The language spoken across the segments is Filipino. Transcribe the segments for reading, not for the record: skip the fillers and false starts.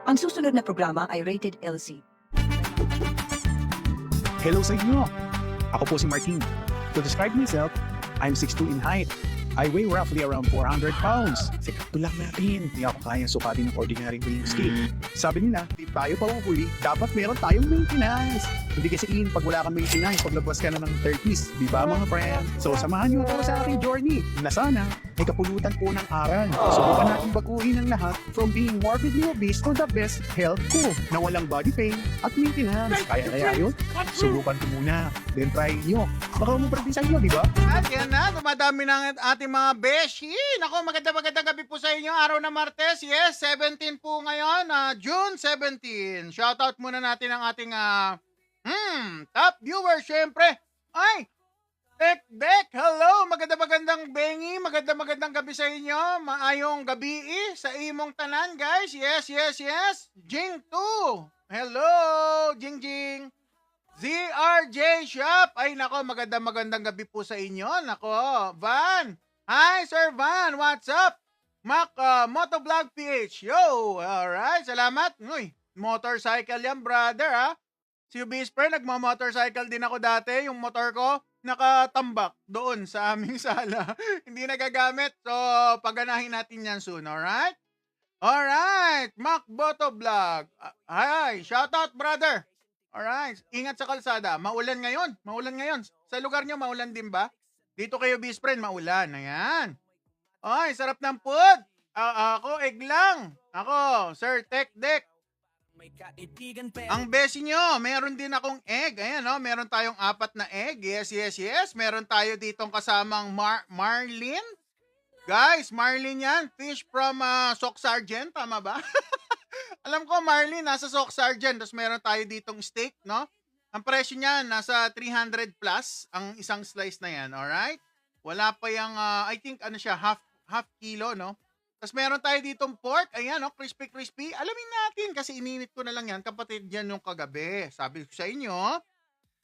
Ang susunod na programa ay rated LC. Hello sa inyo! Ako po si Martin. To describe myself, I'm 6'2" in height. I weigh roughly around 400 pounds. Sikapto lang natin. Hindi ako kayang sukatin ng ordinary weighing scale. Sabi nila, di tayo pahuhuli, dapat meron tayong maintenance. Hindi kasi pag wala kang maintenance, paglabas ka na ng 30s. Di ba mga friend? So samahan niyo ako sa aking journey na sana may kapulutan po ng aral. Subukan natin baguhin ang lahat from being morbidly obese to the best health ko na walang body pain at maintenance. Kaya yun? Subukan ko muna. Then try nyo. Baka umuprati sa inyo, di ba? At yan na, dumadami ng ating mga beshi. Nako, magandang gabi po sa inyo. Araw na Martes, yes, 17 po ngayon, June 17. Shoutout muna natin ang ating top viewer, syempre. Ay, Tek, hello, magandang bengi, magandang gabi sa inyo. Maayong gabi sa imong tanan, guys. Yes. Jing 2. Hello, Jing. ZRJ Shop. Ay nako, magandang gabi po sa inyo. Nako, Van. Hi, Sir Van. What's up? Mac Motovlog PH. Yo, alright. Salamat. Uy, motorcycle yan, brother, ha? Si Bisper, nagmo-motorcycle din ako dati. Yung motor ko, nakatambak doon sa aming sala. Hindi nagagamit. So, pagganahin natin yan soon, alright? Alright, Mac Motovlog. Hi, shoutout, brother. Alright, ingat sa kalsada. Maulan ngayon. Sa lugar nyo, maulan din ba? Dito kayo, Bisfriend, maulan. Ayan. Ay, sarap ng food. Ako, egg lang. Ako, Sir Tech Deck. Ang besi nyo, meron din akong egg. Ayan, no? Meron tayong 4 na egg. Yes. Meron tayo ditong kasamang Marlin. Guys, Marlin yan. Fish from Sock Sergeant. Tama ba? Alam ko, Marlin, nasa Sock Sergeant. Tapos meron tayo ditong steak, no? Ang presyo niya, nasa 300 plus ang isang slice na yan, alright? Wala pa yung, I think, half kilo, no? Tapos meron tayo ditong pork. Ayan, no? Crispy. Alamin natin kasi ininit ko na lang yan. Kapatid yan yung kagabi. Sabi ko sa inyo,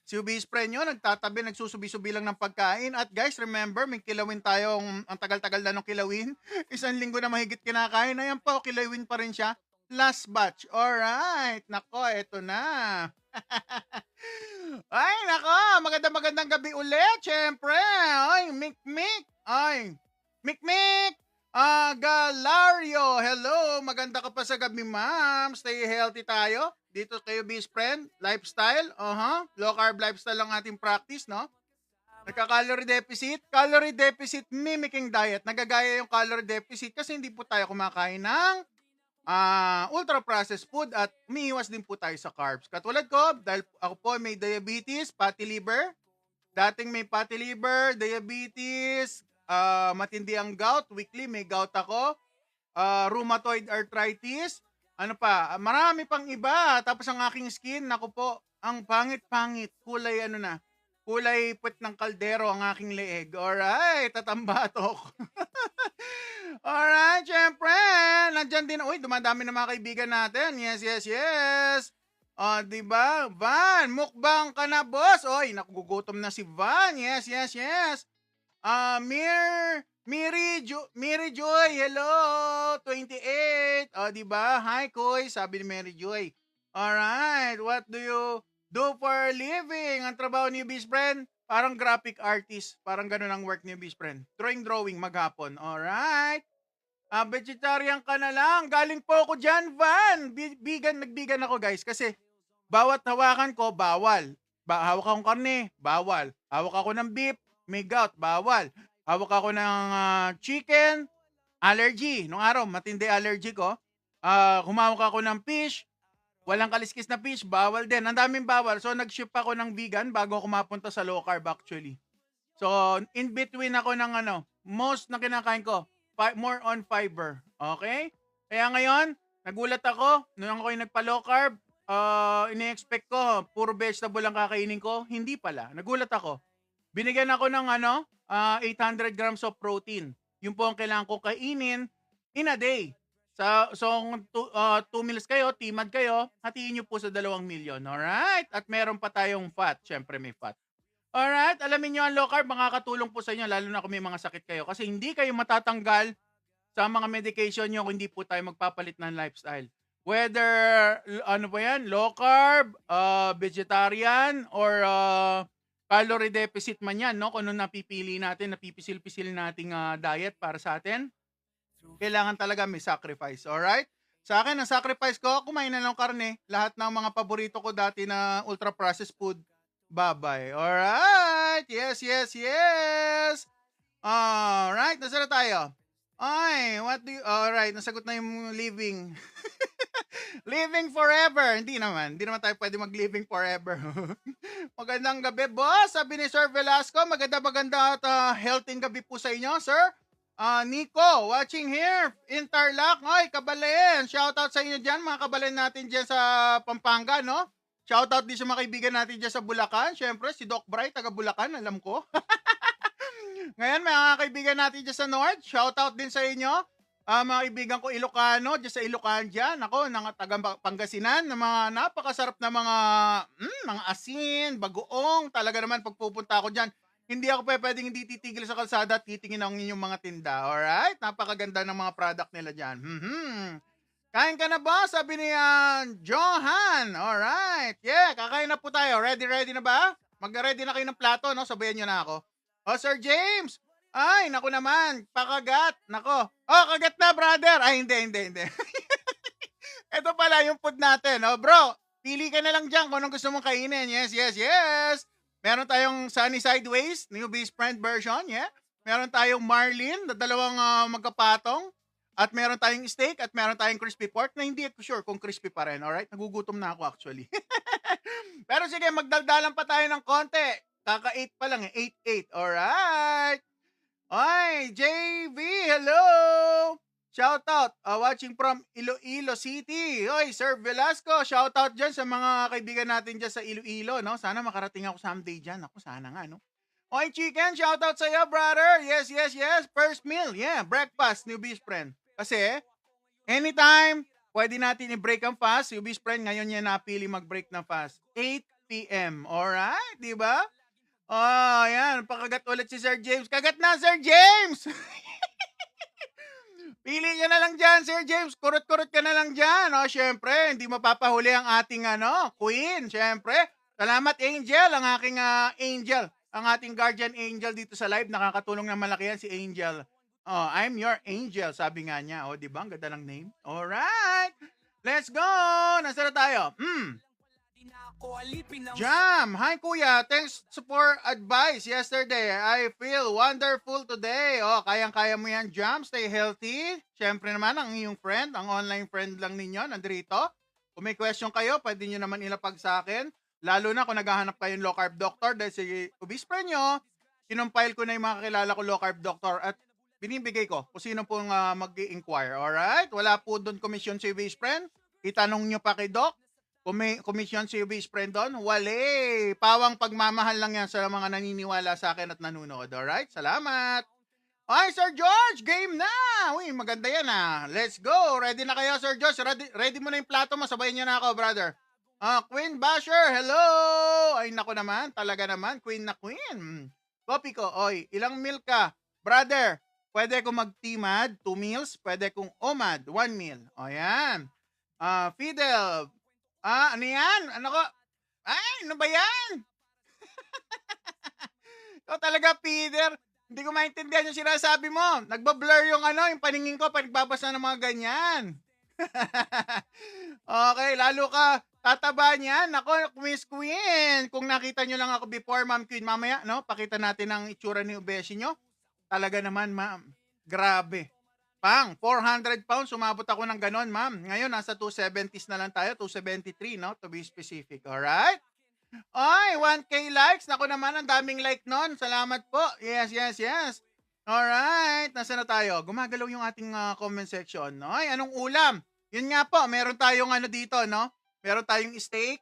si Ubis Friend nyo, nagsusubi-subi lang ng pagkain. At guys, remember, may kilawin tayong, ang tagal-tagal na nung kilawin. 1 linggo na mahigit kinakain. Ayan po, kilawin pa rin siya. Last batch. Alright. Nako, eto na. Ay, nako. Magandang gabi ulit. Siyempre. Ay, Mikmik. Galario. Hello. Maganda ka pa sa gabi, ma'am. Stay healthy tayo. Dito kayo, best friend. Lifestyle. Low carb lifestyle ang ating practice, no? Nagka-calorie deficit. Calorie deficit mimicking diet. Nagagaya yung calorie deficit kasi hindi po tayo kumakain ng ultra-processed food at umiiwas din po tayo sa carbs. Katulad ko, dahil ako po may diabetes, fatty liver. Dating may fatty liver, diabetes, matindi ang gout. Weekly may gout ako. Rheumatoid arthritis. Ano pa? Marami pang iba. Tapos ang aking skin, naku po, ang pangit-pangit. Kulay puwet ng kaldero ang aking leeg. Alright, tatambatok. Alright, syempre. Nandyan din. Uy, dumadami na mga kaibigan natin. Yes. Diba? Van, mukbang ka na, boss. Uy, nakugutom na si Van. Yes. Mary Joy, hello. 28. Diba? Hi, Koy. Sabi ni Mary Joy. Alright, what do you do for a living? Ang trabaho ni Best Friend, parang graphic artist. Parang ganun ang work ni Best Friend. Drawing maghapon. Alright. Vegetarian ka na lang. Galing po ako dyan, Van. Nagbigan ako, guys. Kasi bawat hawakan ko, bawal. Hawak akong karne, bawal. Hawak ako ng beef, may gout, bawal. Hawak ako ng chicken, allergy. Nung araw, matindi allergy ko. Humawak ako ng fish, walang kaliskis na fish, bawal din. Ang daming bawal. So, nag-ship ako ng vegan bago ako mapunta sa low carb actually. So, in between ako ng most na kinakain ko, more on fiber. Okay? Kaya ngayon, nagulat ako, nung ako yung nagpa-low carb, ini-expect ko, puro vegetable lang kakainin ko. Hindi pala. Nagulat ako. Binigyan ako ng 800 grams of protein. Yun po ang kailangan ko kainin in a day. So, 2 meals kayo, timad kayo, hatiin nyo po sa 2 milyon. Alright? At meron pa tayong fat. Siyempre may fat. Alright? Alamin nyo ang low carb, makakatulong po sa inyo, lalo na kung may mga sakit kayo. Kasi hindi kayo matatanggal sa mga medication nyo kung hindi po tayo magpapalit ng lifestyle. Whether, ano ba yan, low carb, vegetarian, or calorie deficit man yan, no? Kung ano napipili natin, napipisil-pisil nating diet para sa atin, kailangan talaga may sacrifice, alright? Sa akin, ang sacrifice ko, kumain na ng karne. Lahat ng mga paborito ko dati na ultra-processed food, bye-bye. Alright! Yes, yes, yes! Alright, nasa na tayo? Ay, alright, nasagot na yung living. Living forever. Hindi naman tayo pwede mag-living forever. Magandang gabi, boss. Sabi ni Sir Velasco, maganda at healthy gabi po sa inyo, sir. Nico, watching here in Tarlac. Ay, Kabalen. Shoutout sa inyo dyan, mga Kabalen natin dyan sa Pampanga, no? Shoutout din sa mga kaibigan natin dyan sa Bulacan. Siyempre, si Doc Bray, taga Bulacan, alam ko. Ngayon, mga kaibigan natin dyan sa North, shoutout din sa inyo. Mga kaibigan ko Ilocano, dyan sa Ilocan dyan. Ako, taga Pangasinan, na mga napakasarap na mga asin, bagoong. Talaga naman, pag pupunta ako dyan, hindi ako pwedeng hindi titigil sa kalsada at titingin ang inyong mga tinda. Alright? Napakaganda ng mga product nila dyan. Kain ka na ba? Sabi ni Johan. Alright. Yeah, kakain na po tayo. Ready na ba? Mag-ready na kayo ng plato, no? Sabayan nyo na ako. Sir James. Ay, naku naman. Pakagat. Nako. Kagat na, brother. Ay, hindi. Ito pala yung food natin. Bro, pili ka na lang dyan kung anong gusto mong kainin. Yes. Meron tayong Sunny Sideways, New Best Friend version, yeah. Meron tayong Marlin, na dalawang magkapatong. At meron tayong steak at meron tayong crispy pork na hindi ako sure kung crispy pa rin, alright? Nagugutom na ako actually. Pero sige, magdaldalan pa tayo ng konti. Kaka-8 pa lang 8-8, alright? Ay, JV, hello! Shoutout, watching from Iloilo City. Oy, Sir Velasco, shoutout dyan sa mga kaibigan natin dyan sa Iloilo, no? Sana makarating ako someday dyan. Ako, sana nga, no? Oy, Chicken, shoutout sa iyo, brother. Yes. First meal, yeah, breakfast, New Best Friend. Kasi, anytime, pwede natin i-break ang fast. New Best Friend, ngayon niya napili mag-break ng fast. 8 p.m. Alright, di ba? Yan, pakagat ulit si Sir James. Kagat na, Sir James! Pili niya na lang dyan, Sir James. Kurot-kurot ka na lang dyan. Syempre, hindi mapapahuli ang ating queen. Syempre, salamat Angel, ang aking angel. Ang ating guardian angel dito sa live. Nakakatulong na malaki yan si Angel. I'm your angel, sabi nga niya. Di ba? Ang ganda ng name. Alright. Let's go. Nasaan na tayo? Jam! Hi kuya, thanks for advice yesterday. I feel wonderful today. Kayang-kaya mo yan, Jam. Stay healthy. Siyempre naman, ang iyong friend, ang online friend lang ninyo, nandito. Kung may question kayo, pwede nyo naman ilapag sa akin. Lalo na kung naghahanap kayo ng low carb doctor dahil si obispo nyo, kinumpile ko na yung mga kakilala ko low carb doctor at binibigay ko kung sino pong mag-i-inquire. Alright? Wala po doon commission si base friend. Itanong nyo pa kay Doc. Kung may commission si base friend doon, wale. Pawang pagmamahal lang yan sa mga naniniwala sa akin at nanonood. Alright? Salamat. Ay, Sir George, game na. Uy, maganda yan Let's go. Ready na kayo, Sir George? Ready mo na yung plato mo. Sabayin nyo na ako, brother. Queen Basher, hello. Ay, nako naman. Talaga naman. Queen na queen. Copy ko. Oy, ilang meal ka? Brother, pwede kong mag-TMAD, 2 meals. Pwede kong OMAD, 1 meal. O, yan. Fidel, ano yan? Ano ko? Ay, ano ba yan? Ikaw talaga, Peter. Hindi ko maintindihan yung sinasabi mo. Nagba-blur yung yung paningin ko pag nagbabasa ng mga ganyan. Okay, lalo ka tataba niyan. Ako, Miss Queen. Kung nakita nyo lang ako before, Ma'am Queen, mamaya, no? Pakita natin ang itsura ni Ubeshi nyo. Talaga naman, ma'am. Grabe. 400 pounds, sumabot ako ng ganon, ma'am. Ngayon, nasa 270s na lang tayo, 273, no? To be specific, alright? Ay, 1K likes. Naku naman, ang daming like nun. Salamat po. Yes. Alright, nasa na tayo? Gumagalaw yung ating comment section. No? Ay, anong ulam? Yun nga po, meron tayong dito, no? Meron tayong steak.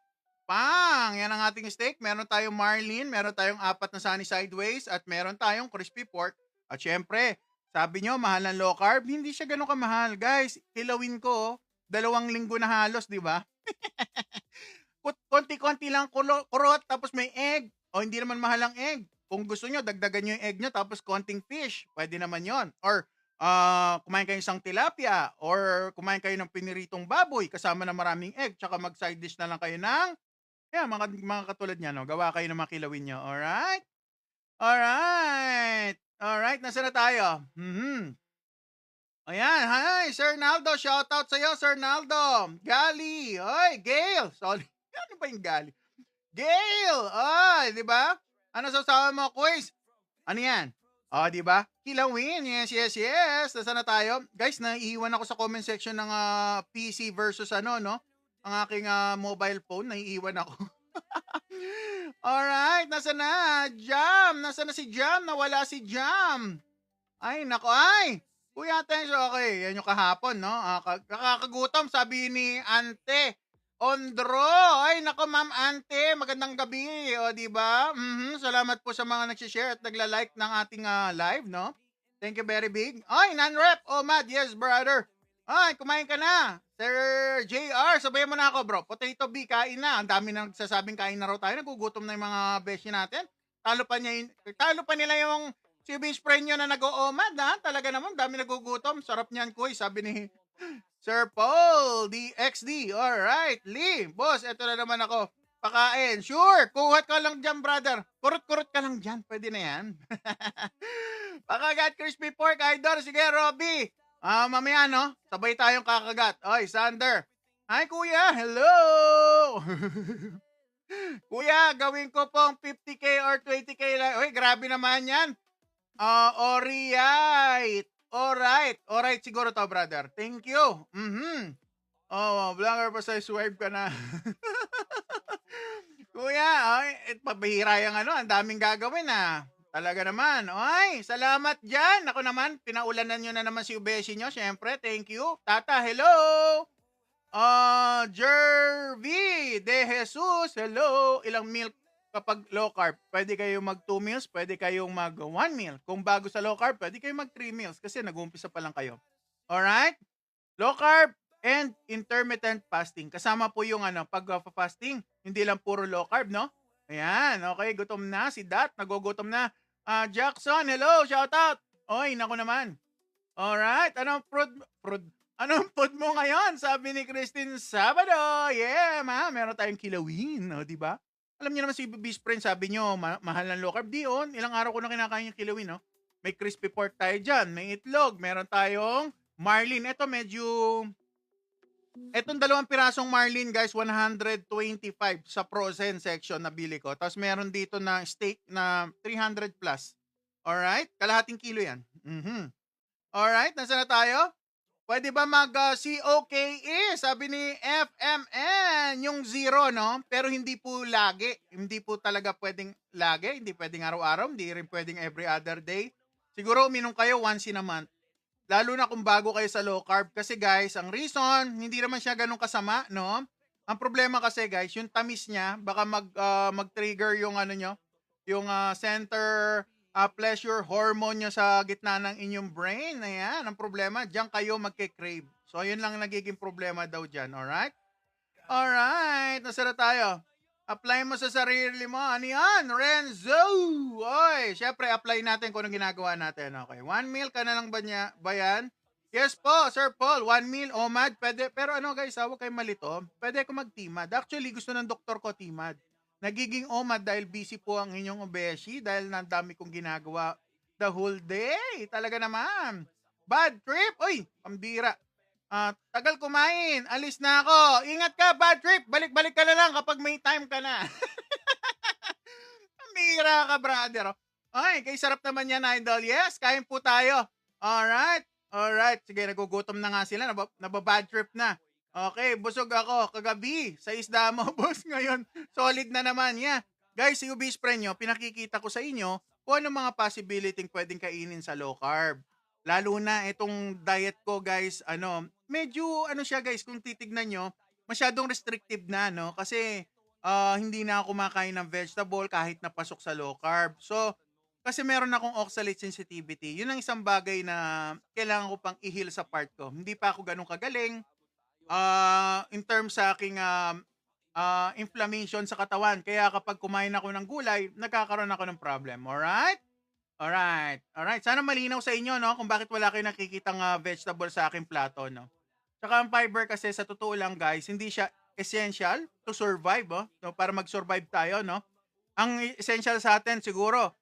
Yan ang ating steak. Meron tayong marlin, meron tayong 4 na sunny sideways, at meron tayong crispy pork. At syempre, sabi nyo, mahal ng low carb. Hindi siya ganun kamahal. Guys, kilawin ko, 2 linggo na halos, di ba? Konti-konti lang kurot, tapos may egg. Hindi naman mahal ang egg. Kung gusto nyo, dagdagan nyo yung egg nyo, tapos konting fish. Pwede naman yon. Or kumain kayo isang tilapia or kumain kayo ng piniritong baboy kasama ng maraming egg tsaka mag-side dish na lang kayo ng mga katulad niyan 'no, gawa kayo ng mga kilawin niyo, alright? Alright, alright, nasaan na tayo? Ayan, hi, Sir Naldo, shoutout sa'yo, Sir Naldo. Gali, oy, Gail, sorry, ano ba yung Gali? Gail, ay, 'di ba? Ano sasawa mo, quiz? Ano 'yan? Oh, 'di ba? Kilawin, yes, yes, yes. Nasaan na tayo? Guys, naiiwan ako sa comment section ng PC versus ano, no? Ang aking mobile phone, naiiwan ako. Alright, nasaan na? Jam, nasaan na si Jam? Nawala si Jam. Ay, nako, ay! Kuya Tenso, okay. Yan yung kahapon, no? Nakakagutom, sabi ni Ante Ondro. Ay, nako, Ma'am Ante, magandang gabi. O, di ba? Salamat po sa mga nagsishare at nagla-like ng ating live, no? Thank you very big. Ay, non-rep. Oh, Mad, yes, brother. Ay, kumain ka na. Sir JR, sabayan mo na ako, bro. Potato B, kain na. Ang dami na nagsasabing kain na raw tayo. Nagugutom na yung mga beshi natin. Talo pa nila yung si best friend nyo na nag-oomad, ha? Talaga naman, dami nagugutom. Sarap niyan, kuy. Sabi ni Sir Paul, DXD. Alright, Lee. Boss, eto na naman ako. Pakain. Sure, kuhat ka lang dyan, brother. Kurot-kurot ka lang dyan. Pwede na yan. Pakagat crispy pork, idol. Sige, Robby. Mamaya, no? Sabay tayong kakagat. Oy, Sander. Hi, kuya. Hello. Kuya, gawin ko pong 50k or 20k lang. Uy, grabe naman yan. Alright. Alright siguro to, brother. Thank you. Oh, vlogger pa sa swipe ka na. Kuya, ay, pabihira yung ano, ang daming gagawin Talaga naman. Ay, salamat dyan. Ako naman, pinaulanan nyo na naman si Ubeshi nyo. Siyempre, thank you. Tata, hello. Jervy De Jesus, hello. Ilang milk kapag low carb? Pwede kayo mag 2 meals, pwede kayong mag 1 meal. Kung bago sa low carb, pwede kayong mag 3 meals kasi nag-uumpisa pa lang kayo. Alright? Low carb and intermittent fasting. Kasama po yung pag-fasting. Hindi lang puro low carb, no? Ayan, okay, gutom na. Si Dat, nagugutom na. Jackson, hello, shout out. Oy, nako naman. Alright, anong food mo ngayon? Sabi ni Christine Sabado. Yeah, meron tayong kilawin, no, di ba? Alam niyo naman si Beast Friend, sabi niyo, mahal ng low carb. Diyon, ilang araw ko na kinakain yung kilawin, no? May crispy pork tayo dyan, may itlog, meron tayong marlin. Ito medyo... Etong 2 pirasong marlin, guys, 125 sa frozen section na bili ko. Tapos meron dito na steak na 300 plus. Alright? Kalahating kilo yan. Alright, nasaan na tayo? Pwede ba mag-COKE? Sabi ni FMN, yung 0, no? Pero hindi po lagi. Hindi po talaga pwedeng lagi. Hindi pwedeng araw-araw. Hindi rin pwedeng every other day. Siguro uminom kayo once in a month. Lalo na kung bago kayo sa low carb. Kasi guys, ang reason, hindi naman siya ganun kasama, no? Ang problema kasi guys, yung tamis niya, baka mag-trigger yung yung center pleasure hormone nyo sa gitna ng inyong brain. Ayan, ang problema, diyan kayo magke-crave. So, yun lang nagiging problema daw dyan, alright? Alright, nasara tayo. Apply mo sa sarili mo. Ano yan? Renzo! Oy, syempre, apply natin kung anong ginagawa natin. Okay, 1 meal ka na lang ba yan? Yes po, Sir Paul. 1 meal, OMAD. Pwede. Pero guys, huwag kayo malito. Pwede ako mag-TMAD. Actually, gusto ng doktor ko TMAD. Nagiging OMAD dahil busy po ang inyong obeshi. Dahil na dami kong ginagawa the whole day. Talaga naman. Bad trip. Uy, pambira. Tagal kumain. Alis na ako. Ingat ka, bad trip. Balik-balik ka na lang kapag may time ka na. Mira ka, brother. Ay, kay sarap naman yan, idol. Yes, kain po tayo. Alright. Sige, nagugutom na nga sila. Nababad trip na. Okay, busog ako kagabi sa isda mo, boss. Ngayon, solid na naman. Yeah. Guys, yung best friend nyo, pinakikita ko sa inyo kung ano mga possibility pwedeng kainin sa low carb. Lalo na itong diet ko, guys, medyo siya, guys, kung titignan nyo, masyadong restrictive na, no? Kasi hindi na ako kumakain ng vegetable kahit napasok sa low carb. So, kasi meron akong oxalate sensitivity. Yun ang isang bagay na kailangan ko pang i-heal sa part ko. Hindi pa ako ganun kagaling in terms sa aking inflammation sa katawan. Kaya kapag kumain ako ng gulay, nagkakaroon ako ng problem. Alright? Alright. Alright. Sana malinaw sa inyo, no, kung bakit wala kayong nakikitang vegetable sa aking plato, no. Tsaka ang fiber kasi sa totoo lang guys, hindi siya essential to survive, oh, no, para mag-survive tayo, no. Ang essential sa atin siguro,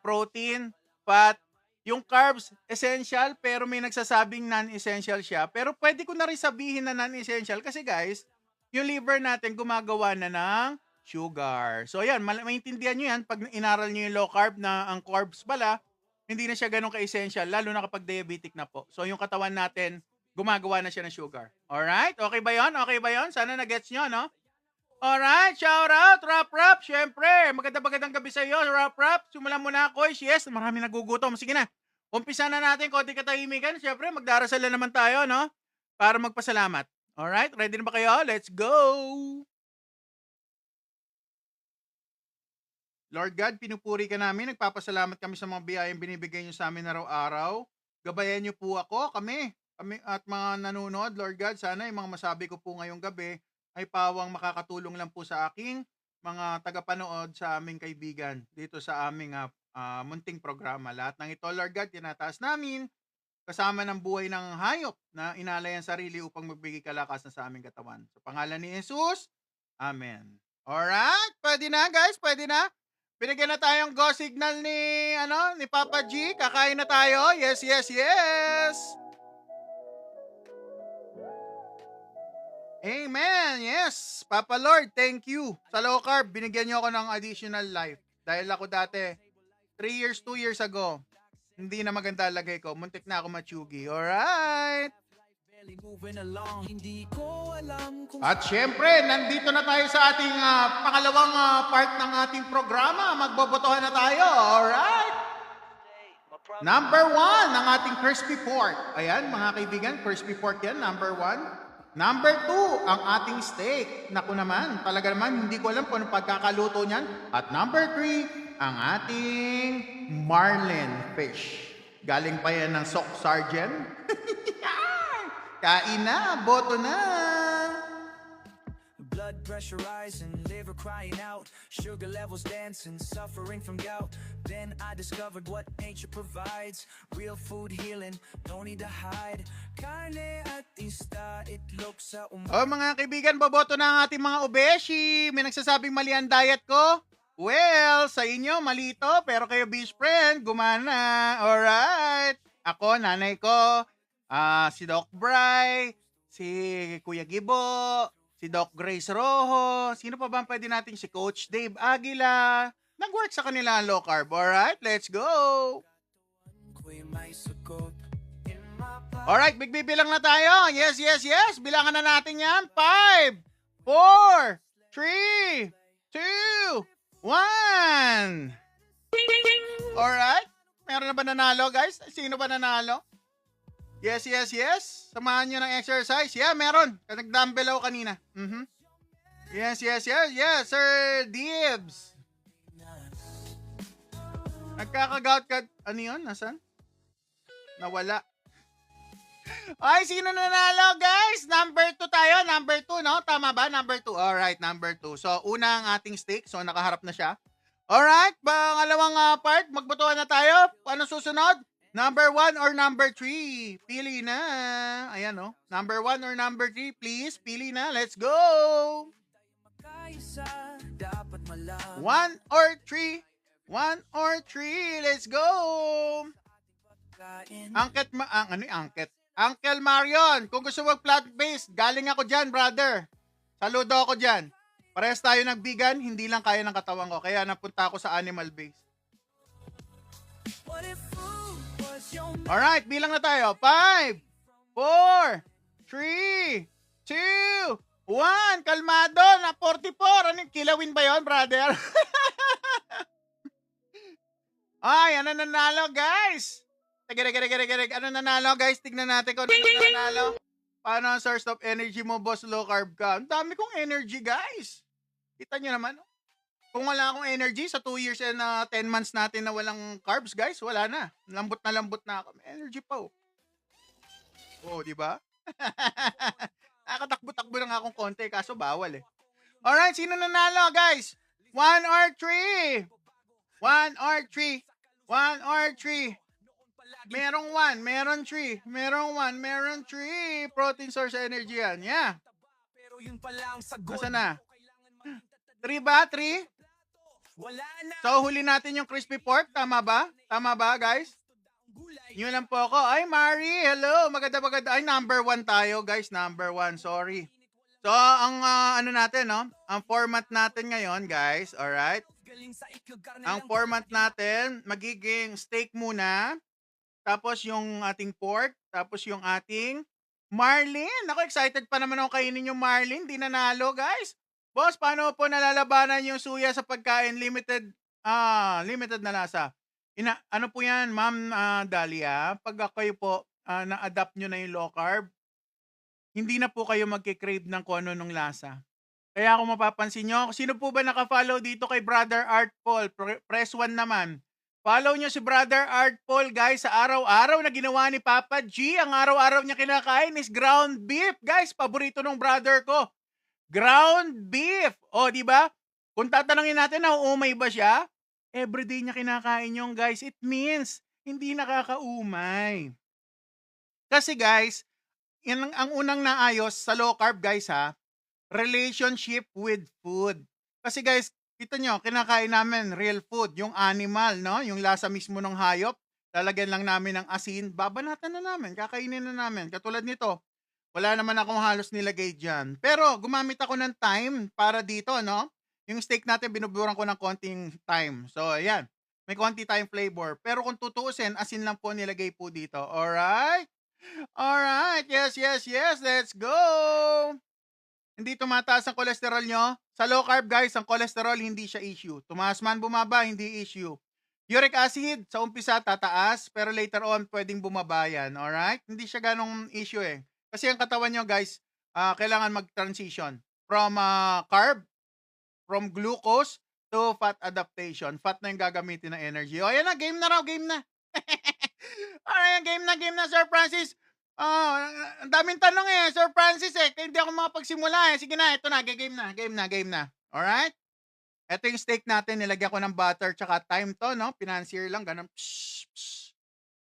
protein, fat, yung carbs, essential, pero may nagsasabing non-essential siya. Pero pwede ko na rin sabihin na non-essential kasi guys, yung liver natin gumagawa na ng sugar. So yan, maintindihan nyo yan pag inaral nyo yung low carb na ang carbs pala, hindi na siya ganun ka-essential, lalo na kapag diabetic na po. So yung katawan natin, gumagawa na siya ng sugar. Alright? Okay ba yon? Okay ba yon? Sana na-gets nyo, no? Alright, shout out, Rap. Syempre, magandang gabi sa iyo, Rap. Simulan mo na ako. Yes, marami nagugutom. Sige na. Umpisa na natin, konti katahimikan. Syempre, magdarasal na naman tayo, no? Para magpasalamat. Alright, ready na ba kayo? Let's go! Lord God, pinupuri ka namin. Nagpapasalamat kami sa mga biyayang binibigay niyo sa amin araw-araw. Gabayan niyo po kami at mga nanonood, Lord God. Sana yung mga masabi ko po ngayong gabi ay pawang makakatulong lang po sa aking mga tagapanood sa aming kaibigan dito sa aming munting programa. Lahat ng ito, Lord God, tinataas namin kasama ng buhay ng hayop na inalay ang sarili upang magbigay kalakasan sa aming katawan. Sa pangalan ni Jesus, Amen. Alright, pwede na guys, pwede na. Binigyan na tayong go signal ni Papa G. Kakain na tayo. Yes. Amen. Yes. Papa Lord, thank you. Sa low carb, binigyan niyo ako ng additional life. Dahil ako dati, 2 years ago, hindi na maganda lagay ko. Muntik na ako matsugi. Alright. At syempre, nandito na tayo sa ating pangalawang part ng ating programa. Magbobotohan na tayo. Alright. Number 1, ang ating crispy pork. Ayan, mga kaibigan, crispy pork yan, number 1. Number 2, ang ating steak. Naku naman, talaga naman, hindi ko alam kung anong pagkakaluto niyan. At number 3, ang ating marlin fish. Galing pa yan ng Sock Sergeant. Kain na, boto na. Blood pressure rising, liver crying out, sugar levels dancing, suffering from gout. Then I discovered what nature provides, real food healing, no need to hide. Carne at isda, it looks sa Mga kaibigan, boboto na ang ating mga obeshi. May nagsasabing mali ang diet ko. Well, sa inyo, malito, pero kayo best friend, gumana. Alright. Ako, nanay ko, si Doc Bry, si Kuya Gibo, si Doc Grace Rojo, sino pa ba pwede natin? Si Coach Dave Aguila. Nag-work sa kanila ang low carb. Alright, let's go! Alright, bilang na tayo. Yes. Bilangan na natin yan. 5, 4, 3, 2, 1. Alright. Meron na ba nanalo, guys? Sino ba nanalo? Yes. Samahan nyo ng exercise. Yeah, meron. Nag-dumbbell ako kanina. Yes, Sir Dibs. Nagkakagout ka. Ano yun? Nasaan? Nawala. Ay, sino nanalo, guys? Number 2 tayo. Number 2, no? Tama ba? Number 2. Alright, number 2. So, una ang ating steak. So, nakaharap na siya. Alright, pangalawang part. Magbotohan na tayo. Ano susunod? Number 1 or number 3? Pili na. Ayan, no? Number 1 or number 3, please. Pili na. Let's go! 1 or 3? 1 or 3? Let's go! Uncle Marion, kung gusto mo plant-based, galing ako dyan, brother. Saludo ako dyan. Parehas tayo nagbigan, hindi lang kaya ng katawan ko. Kaya napunta ako sa animal-based. Alright, bilang na tayo. 5, 4, 3, 2, 1. Kalmado na 44. Anong kilawin ba yon, brother? Ay, ano nanalo, guys? Ano nanalo, guys? Tignan natin kung ano nanalo. Paano ang source of energy mo, boss? Low carb ka. Ang dami kong energy, guys. Kita nyo naman. Kung wala akong energy sa 2 years and 10 months natin na walang carbs, guys, wala na. Lambot na ako. May energy pa, oh. Oh, di ba? Nakatakbo-takbo na nga akong konti, kaso bawal eh. Alright, sino nanalo, guys? 1 or 3? 1 or 3? 1 or 3? Merong 1, meron 3, merong 1, meron 3. Protein source energy yan. Yeah. Pero yun pala ang sagot. Nasaan na? 3 ba? 3? Wala na. So, huli natin yung crispy pork. Tama ba? Tama ba, guys? Yun lang po ako. Ay, Mari, hello. Maganda. Ay, number 1 tayo, guys. Number 1. Sorry. So, ang ano natin, no? Ang format natin ngayon, guys. Alright? Galing sa iklog karne Ang lang. format natin, magiging steak muna. Tapos yung ating pork. Tapos yung ating marlin. Ako, excited pa naman ako kainin yung marlin. Di nanalo, guys. Boss, paano po nalalabanan yung suya sa pagkain? Limited na lasa. Ano po yan, Ma'am Dahlia? Pag kayo po na-adapt nyo na yung low carb, hindi na po kayo magkikrave ng kung ano nung lasa. Kaya kung mapapansin nyo, sino po ba naka-follow dito kay Brother Art Paul? Press 1 naman. Follow nyo si Brother Art Paul, guys, sa araw-araw na ginawa ni Papa G. Ang araw-araw niya kinakain is ground beef. Guys, paborito ng brother ko. Ground beef. O, di ba? Kung tatanungin natin, nauumay ba siya? Everyday niya kinakain yung guys. It means, hindi nakakaumay. Kasi guys, ang unang naayos sa low carb, guys, ha, relationship with food. Kasi guys, kita nyo, kinakain namin real food, yung animal, no? Yung lasa mismo ng hayop. Lalagyan lang namin ng asin, babanatan na namin, kakainin na namin. Katulad nito, wala naman akong halos nilagay dyan. Pero gumamit ako ng time para dito, no? Yung steak natin, binuburan ko ng konting time. So, ayan. May konti tayong flavor. Pero kung tutuusin, asin lang po nilagay po dito. Alright? Alright. Yes. Let's go! Hindi tumataas ang kolesterol nyo. Sa low carb, guys, ang kolesterol hindi siya issue. Tumaas man bumaba, hindi issue. Uric acid, sa umpisa tataas, pero later on, pwedeng bumaba yan. Alright? Hindi siya ganong issue eh. Kasi ang katawan nyo, guys, kailangan mag-transition from carb, from glucose to fat adaptation. Fat na yung gagamitin na energy. O, ayan na, game na raw, game na. Alright, game na, Sir Francis. Ang daming tanong eh, Sir Francis eh. Kaya hindi ako makapagsimula eh. Sige na, ito na, game na. Alright? Ito yung steak natin, nilagyan ko ng butter tsaka thyme to, no? Financier lang, ganun. Psh.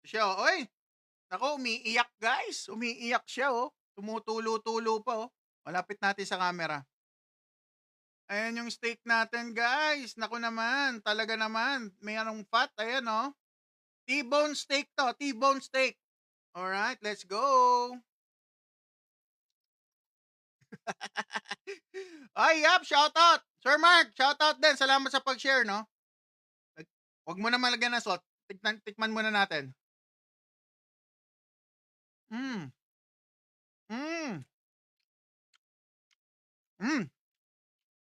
Siya, oy. Nako, umiiyak guys. Umiiyak siya, oh. Tumutulo-tulo pa, oh. Malapit natin sa camera. Ayan yung steak natin, guys. Naku naman, talaga naman. May anong fat, ayan, oh. T-bone steak to, T-bone steak. Alright, let's go. Ay, yap, shoutout. Sir Mark, shoutout din. Salamat sa pag-share, no? Huwag mo na malagyan ng salt. Tikman muna natin.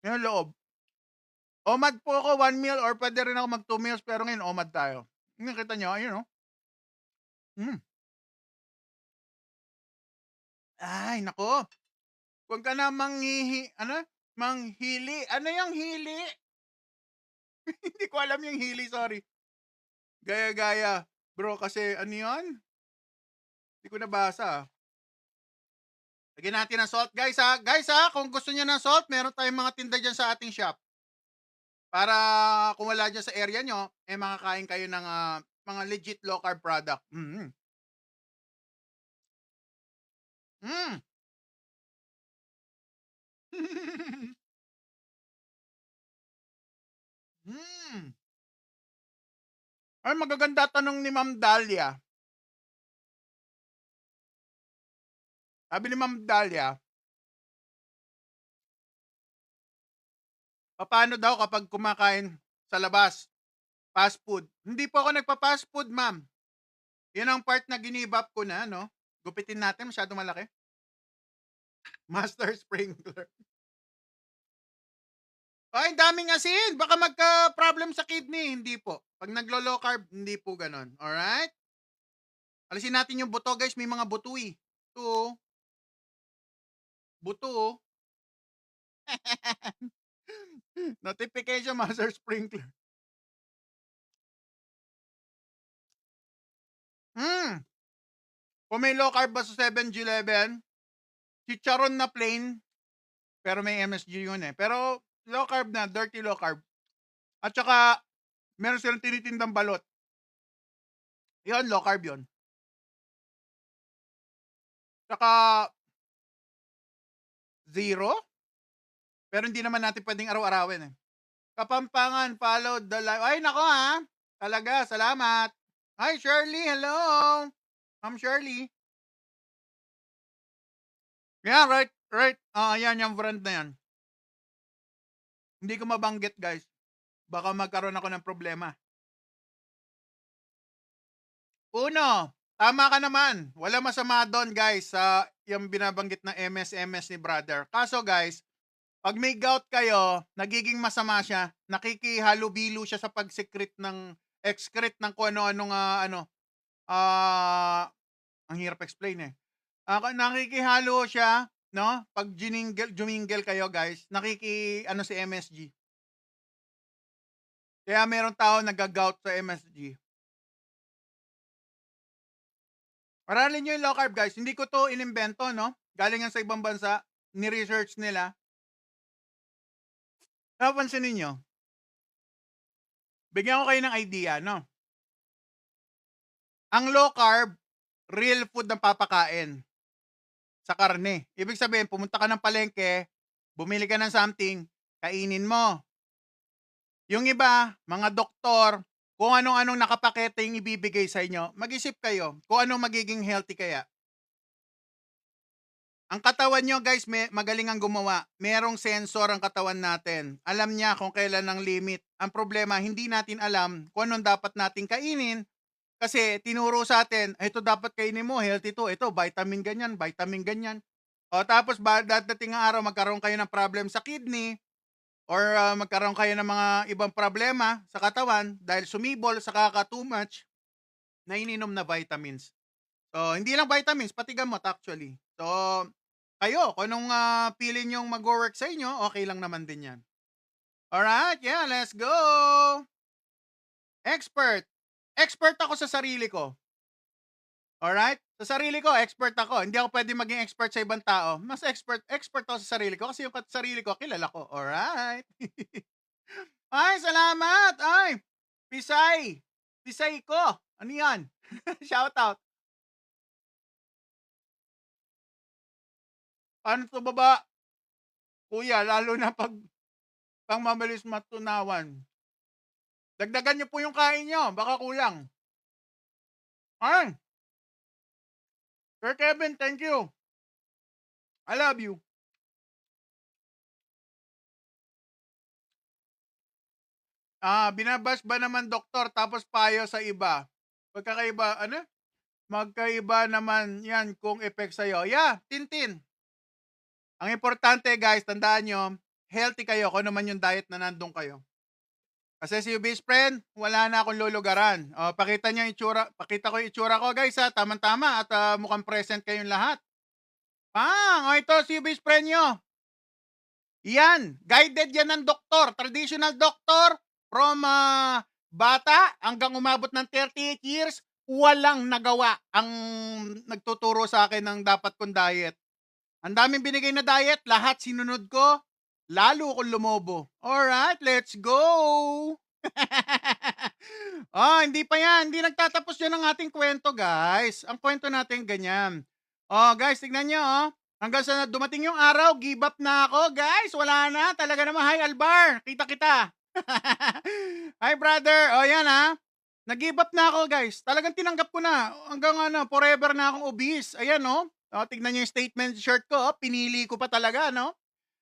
Yung loob. OMAD po ako, 1 meal or pwede rin ako mag 2 meals pero ngayon OMAD tayo. Nakita nyo, ayun, oh. Ay, nako. Huwag ka na manghili. Ano yung hili? Hindi ko alam yung hili, sorry. Gaya-gaya. Bro, kasi ano yun? Hindi ko nabasa. Lagyan natin ng salt, guys ha. Guys ha, kung gusto niyo ng salt, meron tayong mga tinda dyan sa ating shop. Para kung wala dyan sa area nyo, makakain kayo ng mga legit low carb product. Ay, magaganda tanong ni Ma'am Dahlia. Sabi ni Ma'am Dahlia, paano daw kapag kumakain sa labas? Fast food. Hindi po ako nagpa-fast food, ma'am. Yan ang part na give up ko na, no? Gupitin natin, masyado malaki. Master Sprinkler. Ay, daming asin. Baka magka-problem sa kidney. Hindi po. Pag naglo-low carb, hindi po ganon. Alright? Alisin natin yung buto, guys. May mga buto eh. Ito. Buto. Notification, Master Sprinkler. Kung may low carb ba sa 7-Eleven, chicharon na plain, pero may MSG yun eh. Pero low carb na, dirty low carb. At saka, meron silang tinitindang balot. Yun, low carb yun. Tsaka zero, pero hindi naman natin pwedeng araw-arawin eh. Kapampangan, follow the live. Ay, nako ha. Talaga, salamat. Hi, Shirley. Hello. Ma'am Shirley. Yeah, right, right. Yan, yung brand na yan. Hindi ko mabanggit, guys. Baka magkaroon ako ng problema. Uno, tama ka naman. Wala masama doon, guys, sa yung binabanggit na MS ni brother. Kaso, guys, pag may gout kayo, nagiging masama siya, nakikihalubilo siya sa pag-secrete ng excrete ng kung ano-anong ang hirap explain eh. Nakikihalo siya, no? Pag jumingle kayo, guys, si MSG. Kaya meron tao nag-gout sa MSG. Aralin nyo yung low carb, guys. Hindi ko to inimbento, no? Galing yan sa ibang bansa. Ni-research nila. Napansin ninyo? Bigyan ko kayo ng idea, no? Ang low carb, real food na papakain sa karne. Ibig sabihin, pumunta ka ng palengke, bumili ka ng something, kainin mo. Yung iba, mga doktor, kung anong-anong nakapakete yung ibibigay sa inyo, mag-isip kayo kung anong magiging healthy kaya. Ang katawan nyo, guys, magaling ang gumawa. Merong sensor ang katawan natin. Alam niya kung kailan ang limit. Ang problema, hindi natin alam kung anong dapat natin kainin kasi tinuro sa atin, ito dapat kainin mo, healthy to. Ito, vitamin ganyan, vitamin ganyan. O tapos, dadating ang araw, magkaroon kayo ng problem sa kidney or magkaroon kayo ng mga ibang problema sa katawan dahil sumibol sa too much na ininom na vitamins. So, hindi lang vitamins, pati gamot actually. So, kayo, kung anong feeling yung mag-work sa inyo, okay lang naman din yan. Alright, yeah, let's go! Expert. Expert ako sa sarili ko. Alright? Sa sarili ko, expert ako. Hindi ako pwede maging expert sa ibang tao. Mas expert ako sa sarili ko kasi yung sarili ko, kilala ko. Alright? Ay, salamat! Ay, Pisay! Pisay ko! Ano yan? Shout out. Paano to baba? Kuya, lalo na pag mabilis matunawan. Dagdagan niyo po yung kain niyo, baka kulang. Ay! Sir Kevin, thank you. I love you. Binabash ba naman doktor tapos payo sa iba? Magkakaiba, magkaiba naman yan kung effect sa'yo. Yeah, Tintin. Ang importante, guys, tandaan nyo, healthy kayo kung naman yung diet na nandun kayo. Kasi si best friend, wala na akong lulugaran. Pakita ko yung itsura ko, guys, tama-tama at mukhang present kayong lahat. Ito si best friend nyo. Yan, guided yan ng doktor, traditional doctor, from bata hanggang umabot ng 38 years, walang nagawa ang nagtuturo sa akin ng dapat kong diet. Ang daming binigay na diet, lahat sinunod ko, lalo akong lumobo. Alright, let's go! Hindi pa yan. Hindi nagtatapos yan ang ating kwento, guys. Ang kwento natin ganyan. Guys, tignan nyo, hanggang sa dumating yung araw, give up na ako, guys. Wala na. Talaga naman. Hi, Albar. Kita. Hi, brother. Yan nag-give up na ako, guys. Talagang tinanggap ko na. Hanggang forever na akong obese. Ayan, tignan nyo yung statement shirt ko. Pinili ko pa talaga,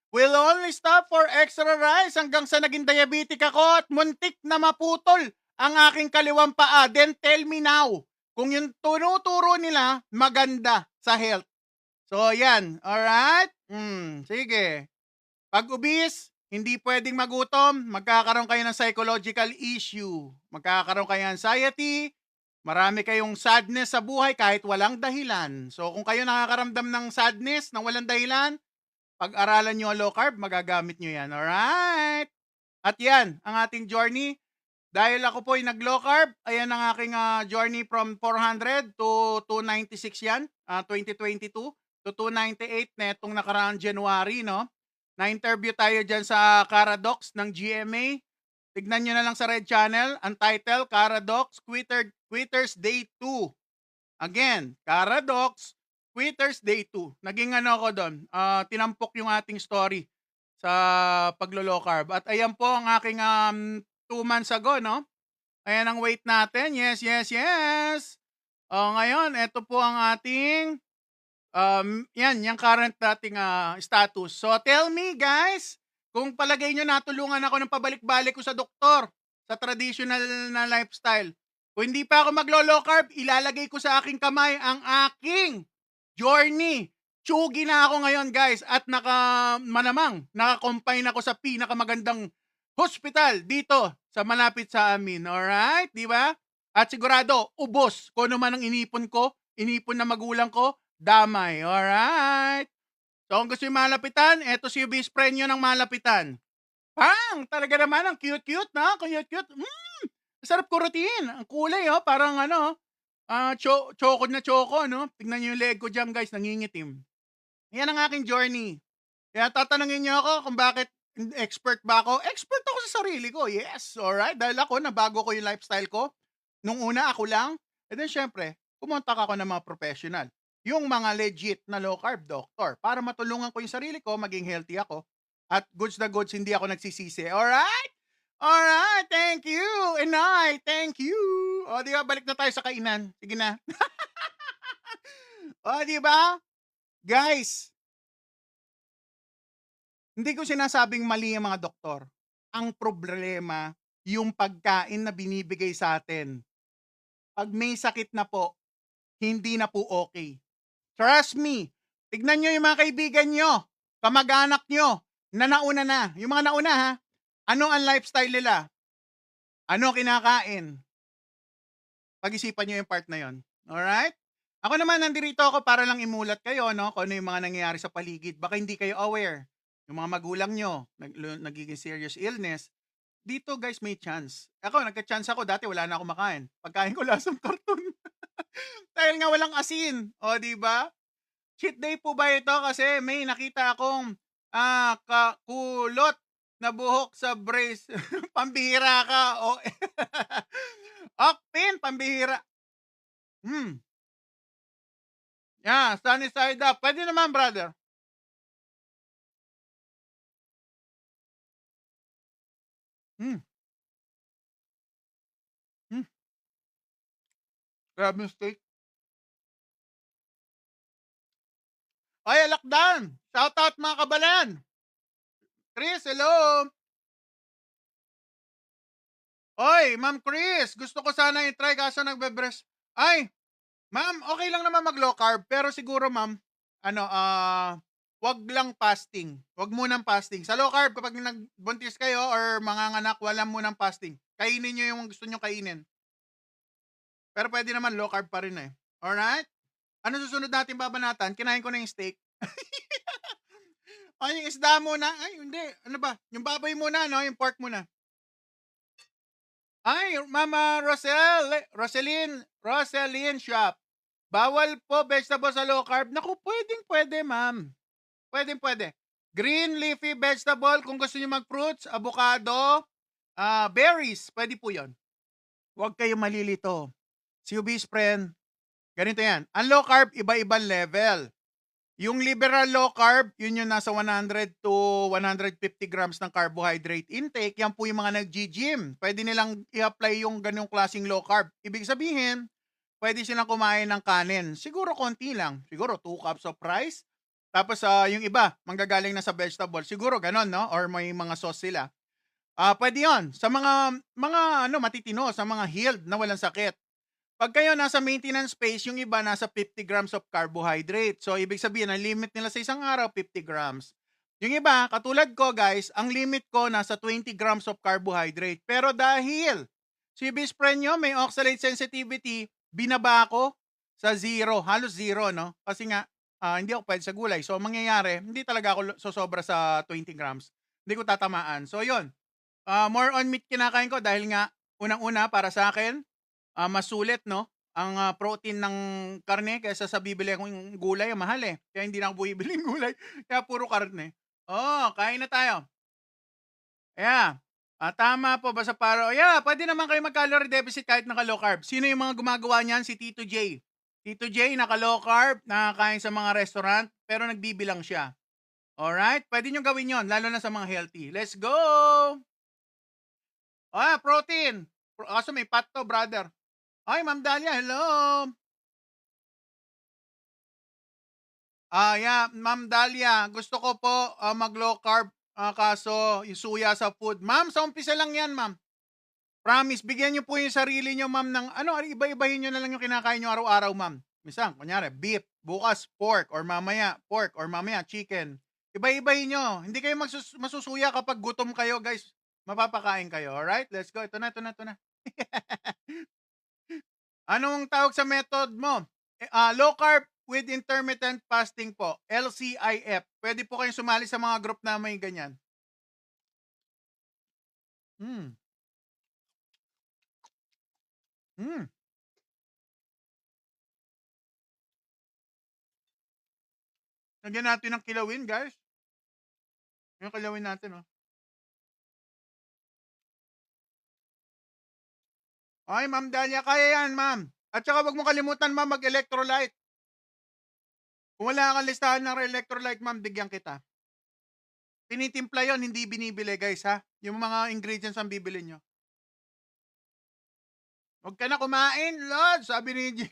Will only stop for extra rice hanggang sa naging diabetic ako at muntik na maputol ang aking kaliwang paa. Then tell me now, kung yung tunuturo nila maganda sa health. So, yan. Alright? Sige. Pag obese, hindi pwedeng magutom, magkakaroon kayo ng psychological issue. Magkakaroon kayo ng anxiety, marami kayong sadness sa buhay kahit walang dahilan. So, kung kayo nakakaramdam ng sadness ng walang dahilan, pag-aralan nyo low carb, magagamit nyo yan. Alright? At yan, ang ating journey. Dahil ako po ay nag-low carb, ayan ang aking journey from 400 to 296 yan, 2022 to 298 na itong nakaraang January, Na-interview tayo dyan sa Caradox ng GMA. Tignan nyo na lang sa Red Channel, ang title, Caradox Quitters Day 2. Again, Caradox Quitters Day 2. Naging ano ako doon, tinampok yung ating story sa paglo-low carb. At ayan po ang aking 2 months ago, no? Ayan ang weight natin. Yes, yes, yes. Ngayon, ito po ang ating yan, yung current dating status. So, tell me guys, kung palagay nyo natulungan ako ng pabalik-balik ko sa doktor, sa traditional na lifestyle. Kung hindi pa ako maglo-low carb, ilalagay ko sa aking kamay ang aking journey. Tsugi na ako ngayon guys at naka-confine ako sa pinakamagandang hospital dito sa malapit sa amin. Alright? Di ba? At sigurado, ubos. Kung ano man ang inipon ko, inipon na magulang ko, damay. Alright? So kung gusto yung malapitan, eto si best friend nyo ng malapitan. Pang! Talaga naman, ang cute-cute na. Cute-cute. Sarap kurutin. Ang kulay, oh. Parang ano, choco na choco, no? Tignan nyo yung leg ko dyan, guys. Nangingitim. Yan ang aking journey. Kaya tatanungin nyo ako kung bakit expert ba ako? Expert ako sa sarili ko, yes. Alright? Dahil ako, nabago ko yung lifestyle ko. Nung una, ako lang. And then, syempre, pumunta ako ng mga professional. Yung mga legit na low-carb doctor. Para matulungan ko yung sarili ko, maging healthy ako. At goods na goods, hindi ako nagsisisi. Alright? Alright, thank you. And I, thank you. O, di ba? Balik na tayo sa kainan. Sige na. O, di ba? Guys, hindi ko sinasabing mali ang mga doktor. Ang problema, yung pagkain na binibigay sa atin. Pag may sakit na po, hindi na po okay. Trust me. Tignan nyo yung mga kaibigan nyo, kamag-anak nyo, na nauna na. Yung mga nauna ha, ano ang lifestyle nila? Ano kinakain? Pag-isipan nyo yung part na yon. Alright? Ako naman, nandito ako para lang imulat kayo, no? Kung ano yung mga nangyayari sa paligid. Baka hindi kayo aware. Yung mga magulang nyo, nagiging serious illness. Dito, guys, may chance. Ako, nagka-chance ako. Dati, wala na ako makain. Pagkain ko lasang karton. Dahil nga walang asin. O, di ba? Cheat day po ba ito? Kasi may nakita akong kulot na buhok sa brace. Pambihira ka. O, Okpin, pambihira. Yeah, sunny side up. Pwede naman, brother. Grabe yung steak. Ay, lockdown. Shout out mga kabalan. Chris, hello. Oy, Ma'am Chris, gusto ko sana i-try kaso nagbe-breast. Ay, ma'am, okay lang naman mag-low carb, pero siguro ma'am, wag lang fasting. Wag munang fasting. Sa low carb, kapag nagbuntis kayo or manganganak, wala munang fasting. Kainin nyo yung gusto nyo kainin. Pero pwede naman low carb pa rin eh. Alright? Ano susunod natin babanatan? Kinain ko na yung steak. Ay, yung isda muna. Ay, hindi. Ano ba? Yung baboy muna, no? Yung pork muna. Ay, Mama Roselyn Shop. Bawal po vegetable sa low carb. Naku, pwede, ma'am. Pwede. Green leafy vegetable, kung gusto niyo mag-fruits, avocado, berries, pwede po yon. Huwag kayo malilito. Si Ubis friend, ganito yan. Ang low carb, iba-ibang level. Yung liberal low carb, yun yung nasa 100 to 150 grams ng carbohydrate intake. Yan po yung mga nag-gym. Pwede nilang i-apply yung ganyung klaseng low carb. Ibig sabihin, pwede silang kumain ng kanin. Siguro konti lang. Siguro 2 cups of rice. Tapos yung iba, manggagaling na sa vegetable. Siguro ganon, no? Or may mga sauce sila. Pwede yon sa mga matitino, sa mga healed na walang sakit. Pag kayo nasa maintenance phase, yung iba nasa 50 grams of carbohydrate. So, ibig sabihin, ang limit nila sa isang araw, 50 grams. Yung iba, katulad ko guys, ang limit ko nasa 20 grams of carbohydrate. Pero dahil si best friend nyo may oxalate sensitivity, binaba ko sa zero, halos zero, no? Kasi nga, hindi ako pwede sa gulay. So, mangyayari, hindi talaga ako sosobra sa 20 grams. Hindi ko tatamaan. So, yun. More on meat kinakain ko dahil nga, unang-una, para sa akin, mas sulit, no? Ang protein ng karne kaysa sa bibili akong gulay, mahal eh. Kaya hindi na ako bumibili ng gulay. Kaya puro karne. Kain na tayo. Yeah. Tama po, basta para yeah, pwede naman kayo mag-calorie deficit kahit naka-low carb. Sino yung mga gumagawa niyan? Si Tito J. Tito J, naka-low carb, nakakain sa mga restaurant, pero nagbibilang siya. Alright? Pwede nyo gawin yon, lalo na sa mga healthy. Let's go! Protein. Kaso may fat to, brother. Ay, Ma'am Dalia, hello! Yeah, Ma'am Dalia, gusto ko po mag-low carb, kaso yung suya sa food. Ma'am, sa umpisa lang yan, ma'am. Promise, bigyan niyo po yung sarili niyo, ma'am, ng iba-ibahin niyo na lang yung kinakain niyo araw-araw, ma'am. Minsan, kunyari, beef, bukas, pork, or mamaya, chicken. Iba-ibahin niyo. Hindi kayo masusuya kapag gutom kayo, guys. Mapapakain kayo, alright? Let's go. Ito na. Anong tawag sa method mo? Low carb with intermittent fasting po, LCIF. Pwede po kayong sumali sa mga group na may ganyan. Hmm. Hmm. Lagyan natin ng kilawin, guys. Yung kilawin natin, oh. Ay, Ma'am Dalia, kaya yan, ma'am. At saka wag mo kalimutan, ma'am, mag-electrolyte. Kung wala kang listahan ng electrolyte, ma'am, bigyan kita. Tinitimpla yon, hindi binibili, guys, ha? Yung mga ingredients ang bibili nyo. Huwag ka na kumain, Lord, sabi ni G.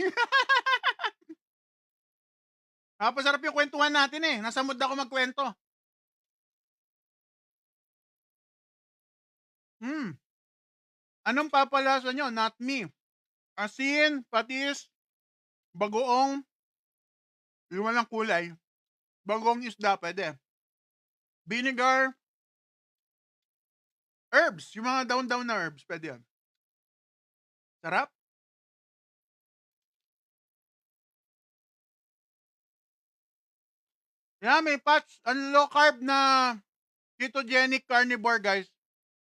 Pasarap yung kwentuhan natin eh. Nasa mood ako magkwento. Anong papalasa nyo? Not me. Asin, patis, bagoong, yung walang kulay. Bagoong isda, pwede. Vinegar, herbs, yung mga down na herbs, pwede yan. Sarap. Yeah, may patch. Ang low carb na ketogenic carnivore, guys.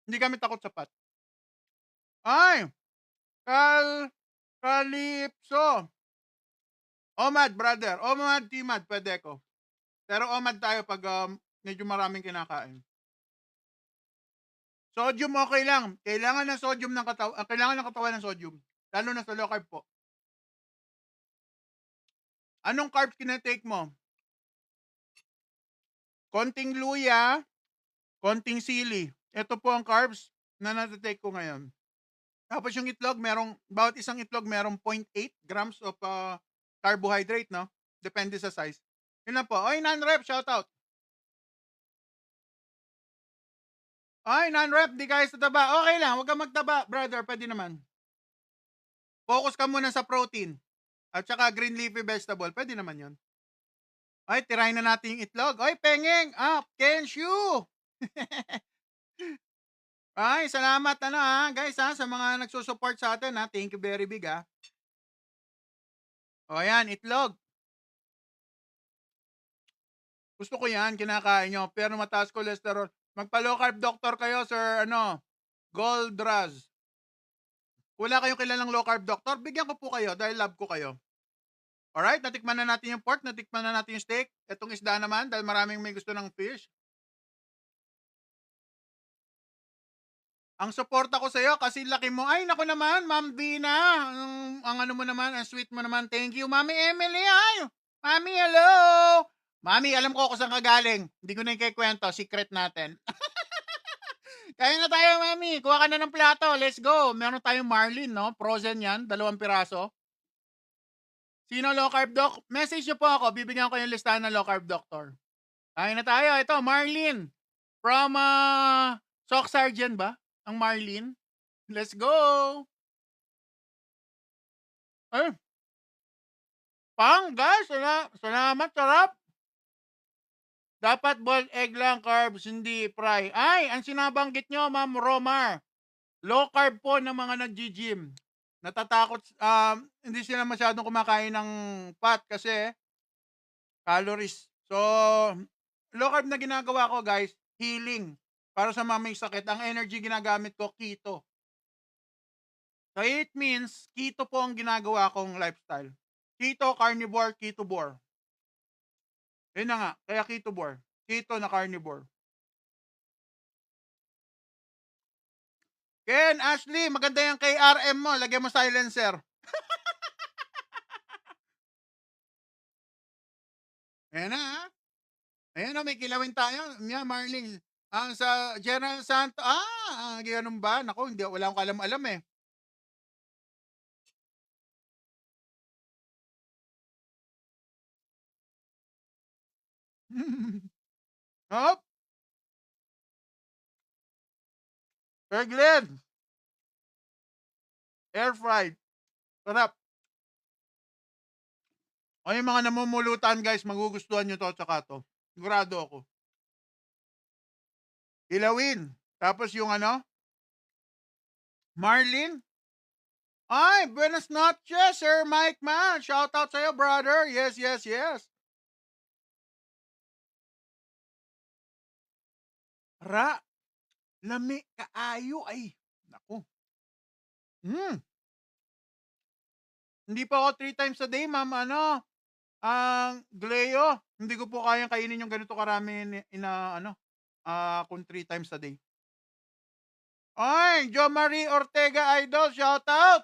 Hindi kami takot sa pat. Ay! Calypso. OMAD, brother. OMAD, TMAD, pwede ko. Pero OMAD tayo pag medyo maraming kinakain. Sodium, okay lang. Kailangan ng sodium ng katawan. Kailangan ng katawan ng sodium. Lalo na sa low carb po. Anong carbs kinetake mo? Konting luya, konting sili. Ito po ang carbs na natatake ko ngayon. Tapos yung itlog, bawat isang itlog merong 0.8 grams of carbohydrate, no? Depende sa size. Yun lang po. Oy, non-rep, shout out. Ay, non-rep, di guys tataba. Okay lang, huwag kang magtaba, brother. Pwede naman. Focus ka muna sa protein. At saka green leafy vegetable. Pwede naman yun. Ay, tirahin na natin yung itlog. Oy, pengeng. Kenshu. Ay, salamat guys sa mga nagsusupport sa atin Thank you very big O yan, itlog. Gusto ko yan, kinakain nyo. Pero mataas cholesterol. Magpa-low carb doctor kayo, sir, Goldraz. Wala kayong kilalang low carb doctor, bigyan ko po kayo dahil love ko kayo. Alright, natikman na natin yung pork, natikman na natin yung steak. Itong isda naman, dahil maraming may gusto ng fish. Ang suporta ko sa iyo kasi laki mo. Ay, naku naman, Ma'am Vina. Ang ano mo naman, ang sweet mo naman. Thank you, Mami Emily. Ay, Mami, hello. Mami, alam ko saan ka galing. Hindi ko na ikikwento. Secret natin. Kaya na tayo, Mami. Kuha ka na ng plato. Let's go. Meron tayong Marlin, no? Frozen yan. 2 piraso. Sino low carb doc? Message nyo po ako. Bibigyan ko yung listahan ng low carb doctor. Kaya na tayo. Ito, Marlin. From Sock Sergeant ba? Ang Marlin. Let's go! Ay! Pang, guys! Salamat, sarap! Dapat boiled egg lang, carbs, hindi fry. Ay, ang sinabanggit nyo, Ma'am Romar. Low carb po ng mga nag-gym. Natatakot, hindi sila masyadong kumakain ng fat kasi calories. So, low carb na ginagawa ko, guys, healing. Para sa mga may sakit, ang energy ginagamit ko, keto. So it means, keto po ang ginagawa kong lifestyle. Keto, carnivore, ketobore. Yun na nga, kaya ketobore. Keto na carnivore. Ken, Ashley, maganda yung KRM mo. Lagyan mo silencer. Ayan na, ha? Ayan na, may kilawin tayo. Marlene. Ang sa General Santo. Ganun ba? Naku, hindi, wala akong alam-alam eh. Hop. Sir Glenn. Air fried. Sarap. O yung mga namumulutan guys, magugustuhan nyo to tsaka to. Sigurado ako. Ilawin. Tapos yung ano? Marlin. Ay, buenas noches, Sir Mike man. Shout out sa'yo, brother. Yes, yes, yes. Ra. Lami kaayo ay. Naku. Hindi pa ako 3 times a day, ma'am. Ano? Ang Gleo. Hindi ko po kayang kainin yung ganito karami kung 3 times a day. Ay, Jo Marie Ortega Idol, shout out!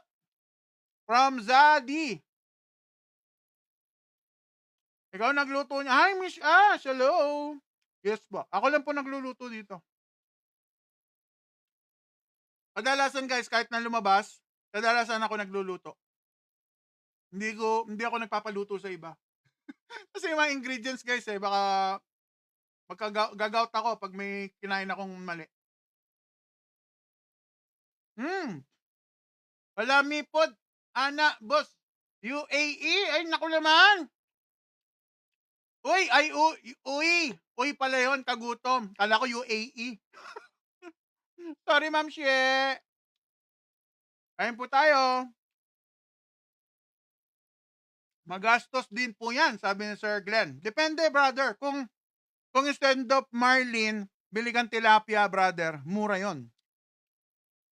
From Zadi. Ikaw nagluto niya. Hi, Miss Ash. Hello. Yes po. Ako lang po nagluluto dito. Kadalasan guys, kahit na lumabas, kadalasan ako nagluluto. Hindi ako nagpapaluto sa iba. Kasi yung mga ingredients guys baka magkagagout ako pag may kinain akong mali. Wala pod. Ana, boss. UAE. Ay, naku naman. Uy pala yun, kagutom. Kala ko UAE. Sorry, Ma'am Shie. Kain po tayo. Magastos din po yan, sabi ni Sir Glenn. Depende, brother. Kung instead of marlin, bili kang tilapia, brother, mura yon.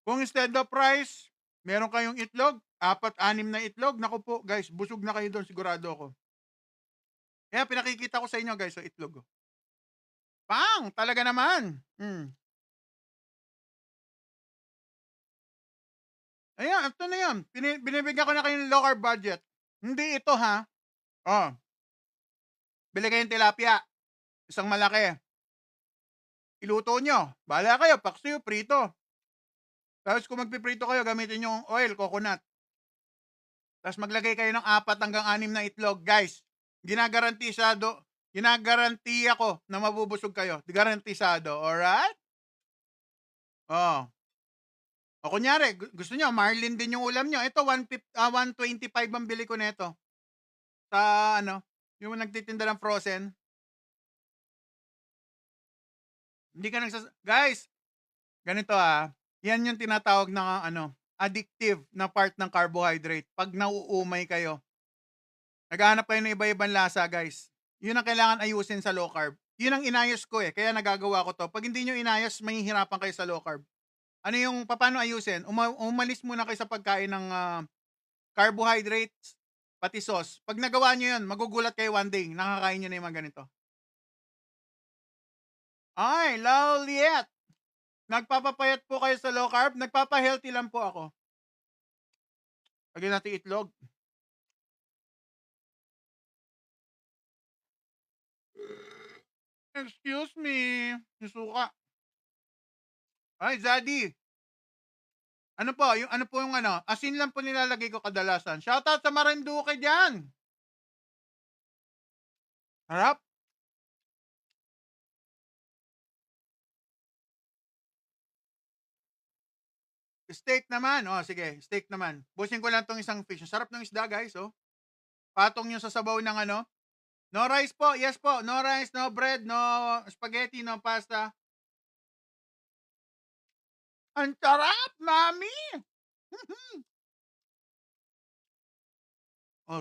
Kung instead of rice, meron kayong itlog, 4-6 na itlog, naku po, guys, busog na kayo doon, sigurado ako. Kaya pinakikita ko sa inyo, guys, sa itlog. Pang! Talaga naman. Ayan, ito na yan. Binibigyan ko na kayo ng low carb budget. Hindi ito, ha? Bili kayong tilapia. Isang malaki. Iluto nyo. Bahala kayo, paksiw, prito. Tapos kung magpiprito kayo, gamitin yung oil, coconut. Tapos maglagay kayo ng 4-6 na itlog. Guys, ginagarantisado Ginagaranti ako na mabubusog kayo. Garantisado, alright? O kunyari, gusto nyo, marlin din yung ulam nyo. Ito, 125 ang bili ko nito. Sa yung nagtitinda ng frozen. Hindi ka guys, ganito yan yung tinatawag na addictive na part ng carbohydrate. Pag nauumay kayo, naghahanap kayo ng iba-ibang lasa, guys. Yun ang kailangan ayusin sa low carb. Yun ang inayos ko kaya nagagawa ko to. Pag hindi nyo inayos, mahihirapan kayo sa low carb. Ano yung paano ayusin? Umalis muna kayo sa pagkain ng carbohydrates, pati sauce. Pag nagawa nyo yun, magugulat kayo one day, nakakain nyo na yung mga ganito. Ay, Lauliet! Nagpapapayat po kayo sa low carb? Nagpapahealthy lang po ako. Lagyan natin itlog. Excuse me. Susuka. Ay, Zadi. Ano po yung asin lang po nilalagay ko kadalasan. Shoutout sa Marinduque dyan. Harap. Steak naman. Sige. Steak naman. Busin ko lang tong isang fish. Sarap ng isda, guys, Patong nyo sa sabaw ng No rice po. Yes po. No rice, no bread, no spaghetti, no pasta. Ang sarap, mami!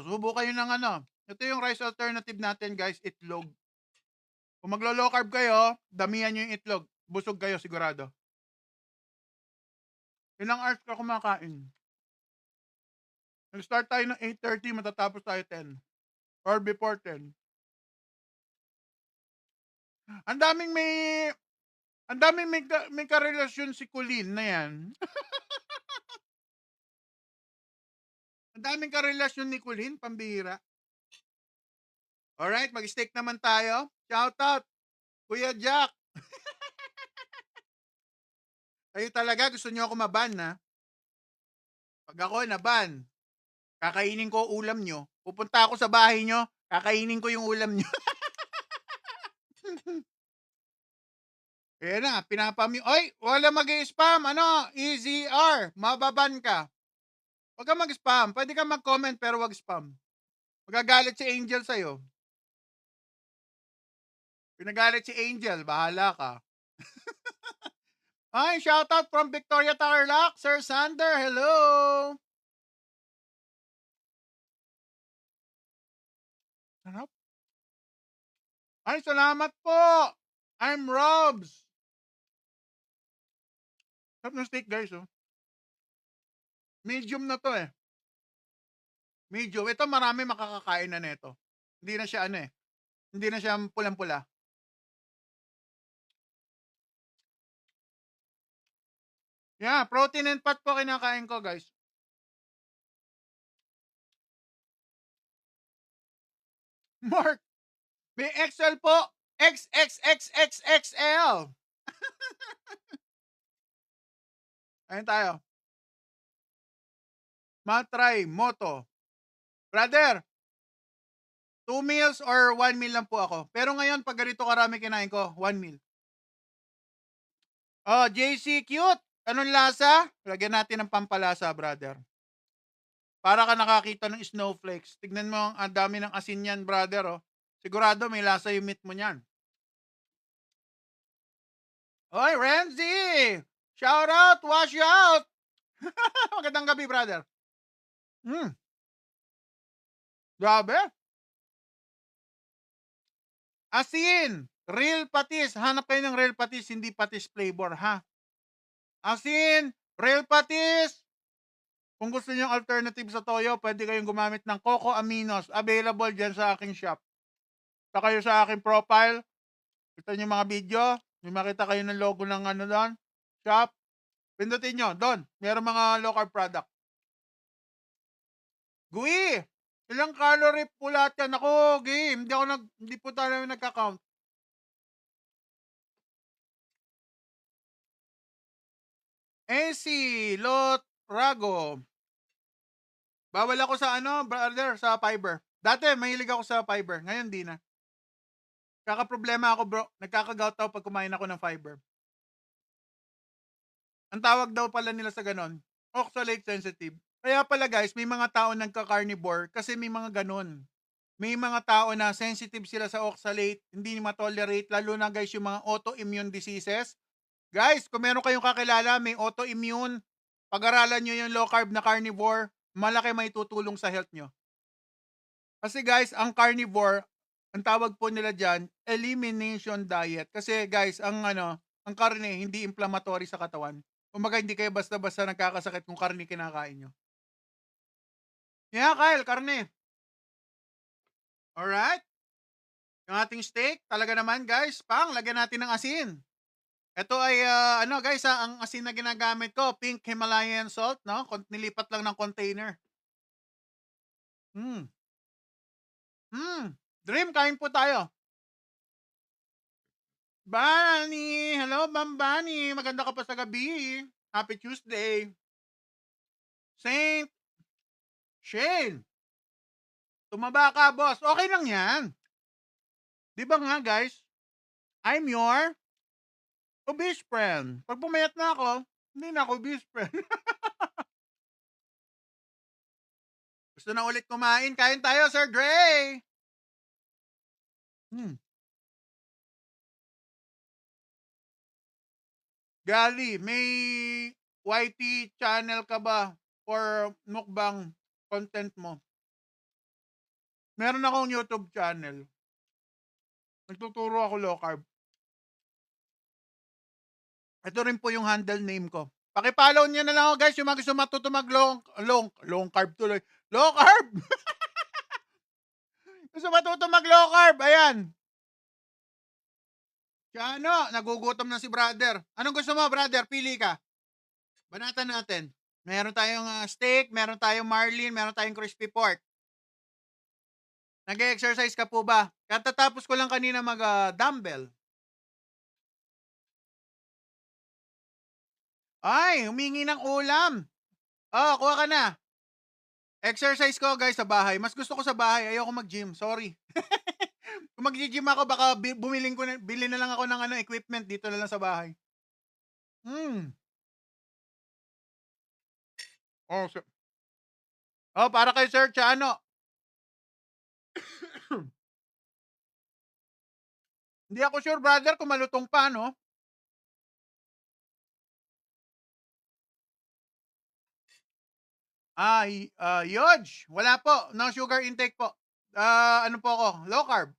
Subo kayo ng Ito yung rice alternative natin, guys. Itlog. Kung maglo-low carb kayo, damihan nyo yung itlog. Busog kayo, sigurado. Ilang hours ka kumakain? Nag-start tayo ng 8:30, matatapos tayo 10. Or before 10. Ang daming may Ang dami may karelasyon si Colleen na yan. Ang daming karelasyon ni Colleen, pambihira. Alright, mag-steak naman tayo. Shoutout, Kuya Jack. Kayo talaga, gusto niyo ako maban, ha? Pag ako naban, kakainin ko ulam nyo. Pupunta ako sa bahay nyo, kakainin ko yung ulam nyo. Ayan na, Oy, wala mag-spam. Ano? Easy R. Mababan ka. Huwag ka mag-spam. Pwede ka mag-comment pero wag spam. Magagalit si Angel sa'yo. Pinagalit si Angel, bahala ka. Ay, shoutout from Victoria Tarlac, Sir Sander, hello! Sarap. Ay, salamat po! I'm Robs! Sarap ng steak, guys, oh. Medium na to, eh. Medium. Ito, marami makakakain na nito. Hindi na siya, hindi na siya pulang-pula. Yeah, protein and fat po kinakain ko, guys. Mark, may XL po. XXXXXL. Ayun tayo. Matry, Moto. Brother, 2 meals or 1 meal lang po ako. Pero ngayon, pag ganito karami kinain ko, 1 meal. Oh, JC, cute. Anong lasa? Lagyan natin ng pampalasa, brother. Para ka nakakita ng snowflakes. Tignan mo, ang dami ng asin yan, brother. Oh. Sigurado may lasa yung meat mo niyan. Oy, Renzi! Shout out! Wash out! Magandang gabi, brother. Grabe. Asin! Real patis. Hanap kayo ng real patis, hindi patis flavor, ha? Asin! Real patis! Kung gusto niyo alternative sa toyo, pwede kayong gumamit ng Coco Aminos. Available dyan sa aking shop. Sa kayo sa aking profile. Kita niyo mga video. May makita kayo ng logo ng doon. Shop. Pindutin nyo. Doon. Meron mga low carb product. Gui! Ilang calorie po lahat yan? Ako, Gui. Hindi po tayo nagka-count. AC Lot Rago. Bawal ako sa brother, sa fiber. Dati, mahilig ako sa fiber. Ngayon, di na. Kaka-problema ako, bro. Nagkaka-gout ako pag kumain ako ng fiber. Ang tawag daw pala nila sa ganon, oxalate sensitive. Kaya pala guys, may mga tao nagka-carnivore kasi may mga ganon. May mga tao na sensitive sila sa oxalate, hindi ma-tolerate, lalo na guys yung mga autoimmune diseases. Guys, kung meron kayong kakilala, may autoimmune, pag-aralan nyo yung low carb na carnivore, malaki may tutulong sa health nyo. Kasi guys, ang carnivore, ang tawag po nila dyan, elimination diet. Kasi guys, ang karne, hindi inflammatory sa katawan. Kumaga, hindi kayo basta-basta nagkakasakit kung karne kinakain nyo. Yeah, Kyle, karne. Alright? Yung ating steak, talaga naman guys, lagyan natin ng asin. Ito ay, guys, ang asin na ginagamit ko, pink Himalayan salt, no? Nilipat lang ng container. Dream, kain po tayo. Bani! Hello, Bambani! Maganda ka pa sa gabi. Happy Tuesday. Saint Shane! Tumaba ka, boss. Okay lang yan. Di ba nga, guys? I'm your obese friend. Pag pumayat na ako, hindi na ako obese friend. Gusto na ulit kumain. Kain tayo, Sir Dre! Gali, may YT channel ka ba for mukbang content mo? Meron akong YouTube channel. Nagtuturo ako low carb. Ito rin po yung handle name ko. Paki-follow niyo na lang ako guys, yung mga gusto matuto long carb tuloy. Low carb! Gusto matuto mag low carb, ayan. Siya ano, nagugutom na si brother. Anong gusto mo, brother? Pili ka. Banatan natin. Meron tayong steak, meron tayong marlin, meron tayong crispy pork. Nag-exercise ka po ba? Katatapos ko lang kanina mag-dumbbell. Ay, humingi ng ulam. Oh, kuha ka na. Exercise ko guys sa bahay. Mas gusto ko sa bahay. Ayoko mag-gym. Sorry. Kung mag-gym ako, baka bili na lang ako ng equipment dito na lang sa bahay. Hmm. Oh, para kay Sir Chano. Hindi ako sure, brother, kung malutong pa, no? Yodge. Wala po. No sugar intake po. Ano po ako? Low carb.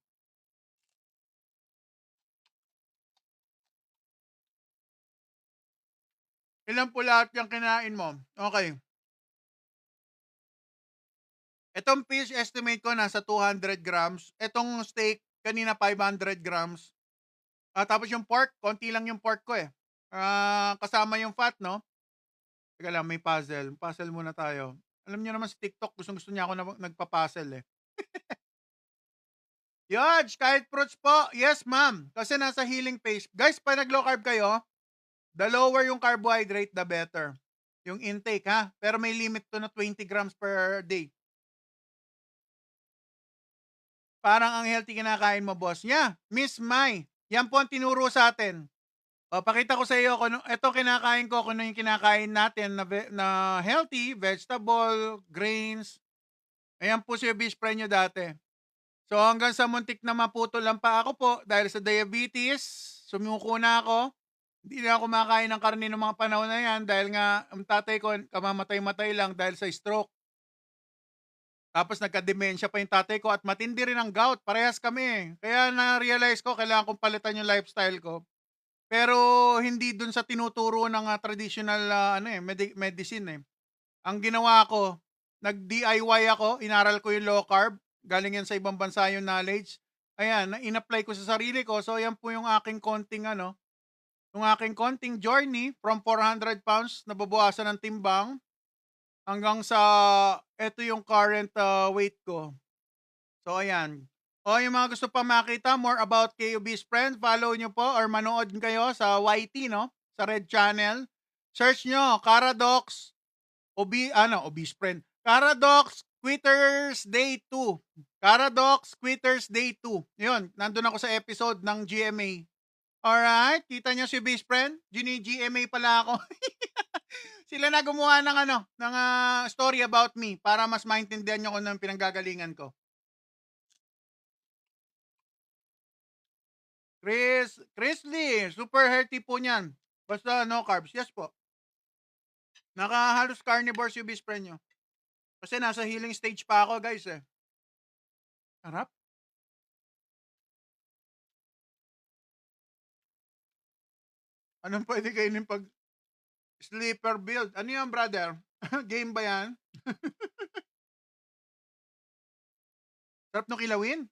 Ilan po lahat yung kinain mo? Okay. Itong fish estimate ko nasa 200 grams. Itong steak, kanina 500 grams. Tapos yung pork, konti lang yung pork ko eh. Kasama yung fat, no? Teka lang, may puzzle. Puzzle muna tayo. Alam niyo naman sa TikTok, gustong-gusto niya ako na nagpa-puzzle eh. Yodge, kahit fruits po. Yes, ma'am. Kasi nasa healing phase. Guys, pag nag-low carb kayo, the lower yung carbohydrate, the better. Yung intake, ha? Pero may limit to na 20 grams per day. Parang ang healthy kinakain mo, boss. Yeah, Miss Mai. Yan po ang tinuro sa atin. Pakita ko sa iyo kung ito kinakain ko, kung ano yung kinakain natin na healthy, vegetable, grains. Ayan po si Bish Friend nyo dati. So hanggang sa muntik na maputol lang pa ako po dahil sa diabetes, sumuko na ako. Hindi na ako kumakain ng karne ng mga panahon na yan dahil nga ang tatay ko kamamatay-matay lang dahil sa stroke. Tapos nagka-demensya pa yung tatay ko at matindi rin ang gout. Parehas kami. Kaya na-realize ko kailangan kong palitan yung lifestyle ko. Pero hindi dun sa tinuturo ng traditional medicine eh. Ang ginawa ko, nag-DIY ako, inaral ko yung low carb, galing yan sa ibang bansa yung knowledge. Ayan, in-apply ko sa sarili ko. So yan po yung aking konting journey from 400 pounds nababawasan ng timbang hanggang sa eto yung current weight ko. So ayan. Yung mga gusto pa makita more about kay Obese Friend, follow nyo po or manood kayo sa YT, no? Sa Red Channel. Search nyo, Caradox, Obese Friend. Caradox Quitters Day 2. Caradox Quitters Day 2. Yun, nandun ako sa episode ng GMA. Alright, kita nyo si Obese Friend? GMA pala ako. Sila na gumawa ng story about me para mas maintindihan nyo kung anong pinanggagalingan ko. Chris Lee, super healthy po niyan. Basta no carbs. Yes po. Nakahalos carnivores yung best friend nyo. Kasi nasa healing stage pa ako, guys eh. Harap. Anong pwede kainin pag sleeper build? Ano yan, brother? Game ba yan? Sarap nung kilawin?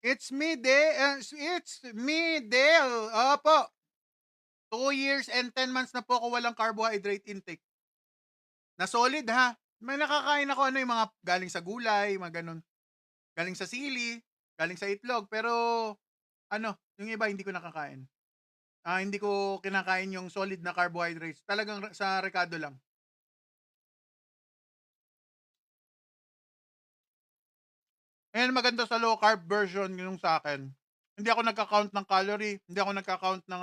It's me, Dale. Opo. 2 years and 10 months na po ako walang carbohydrate intake. Na solid ha. May nakakain ako yung mga galing sa gulay, mga ganun. Galing sa sili, galing sa itlog. Pero yung iba hindi ko nakakain. Hindi ko kinakain yung solid na carbohydrates. Talagang sa rekado lang. Ayan maganda sa low carb version yung sa akin. Hindi ako nagka-count ng calorie, hindi ako nagka-count ng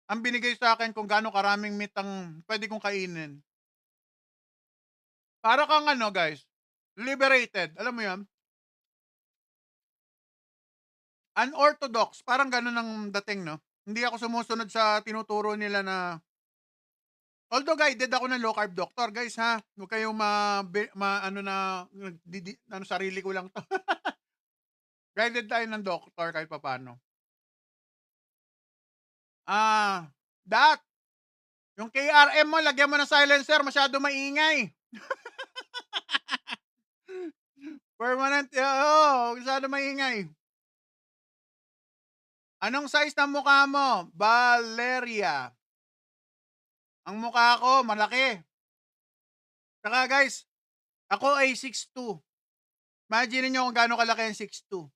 Ang binigay sa akin kung gaano karaming meat ang pwede kong kainin. Para kang guys, liberated. Alam mo 'yan? Unorthodox, parang gano'n ang dating, no? Hindi ako sumusunod sa tinuturo nila na although guided ako ng low carb doctor, guys, ha? Huwag kayong sarili ko lang 'to. Guided tayo ng doctor kahit papaano. That, yung KRM mo, lagyan mo ng silencer, masyado maingay. Permanent, masyado maingay. Anong size ng mukha mo? Valeria. Ang mukha ko, malaki. Saka guys, ako ay 6'2". Imagine niyo kung gaano kalaki ang 6'2".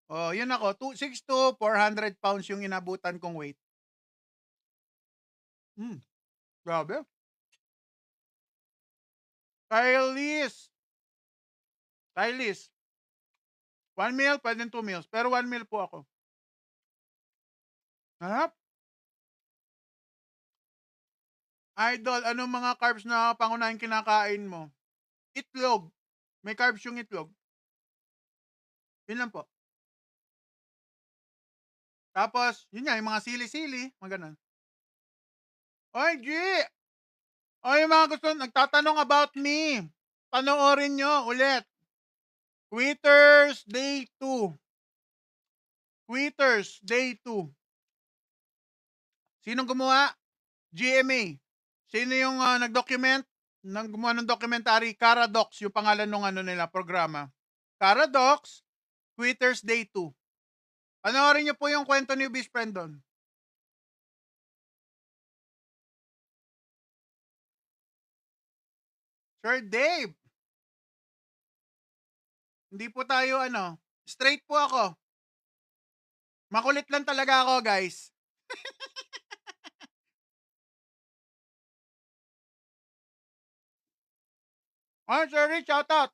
Oh, yun ako. 6'2", 400 pounds yung inabutan kong weight. Grabe. Kylie. 1 meal, pwedeng 2 meals. Pero 1 meal po ako. Harap. Idol, anong mga carbs na pangunahing kinakain mo? Itlog. May carbs yung itlog. Yun lang po. Tapos, yun nga, yung mga sili-sili, mga ganun. Oy, G! Oy, yung mga gusto, nagtatanong about me. Panoorin nyo ulit. Quitters Day 2. Quitters Day 2. Sinong gumawa? GMA. Sino yung nag-document? Nang gumawa ng documentary? Caradox, yung pangalan ng nila, programa. Caradox, Quitters Day 2. Panoorin nyo po yung kwento ni Best Friend doon. Sir Dave. Hindi po tayo straight po ako. Makulit lang talaga ako, guys. Sir Rich, shoutout.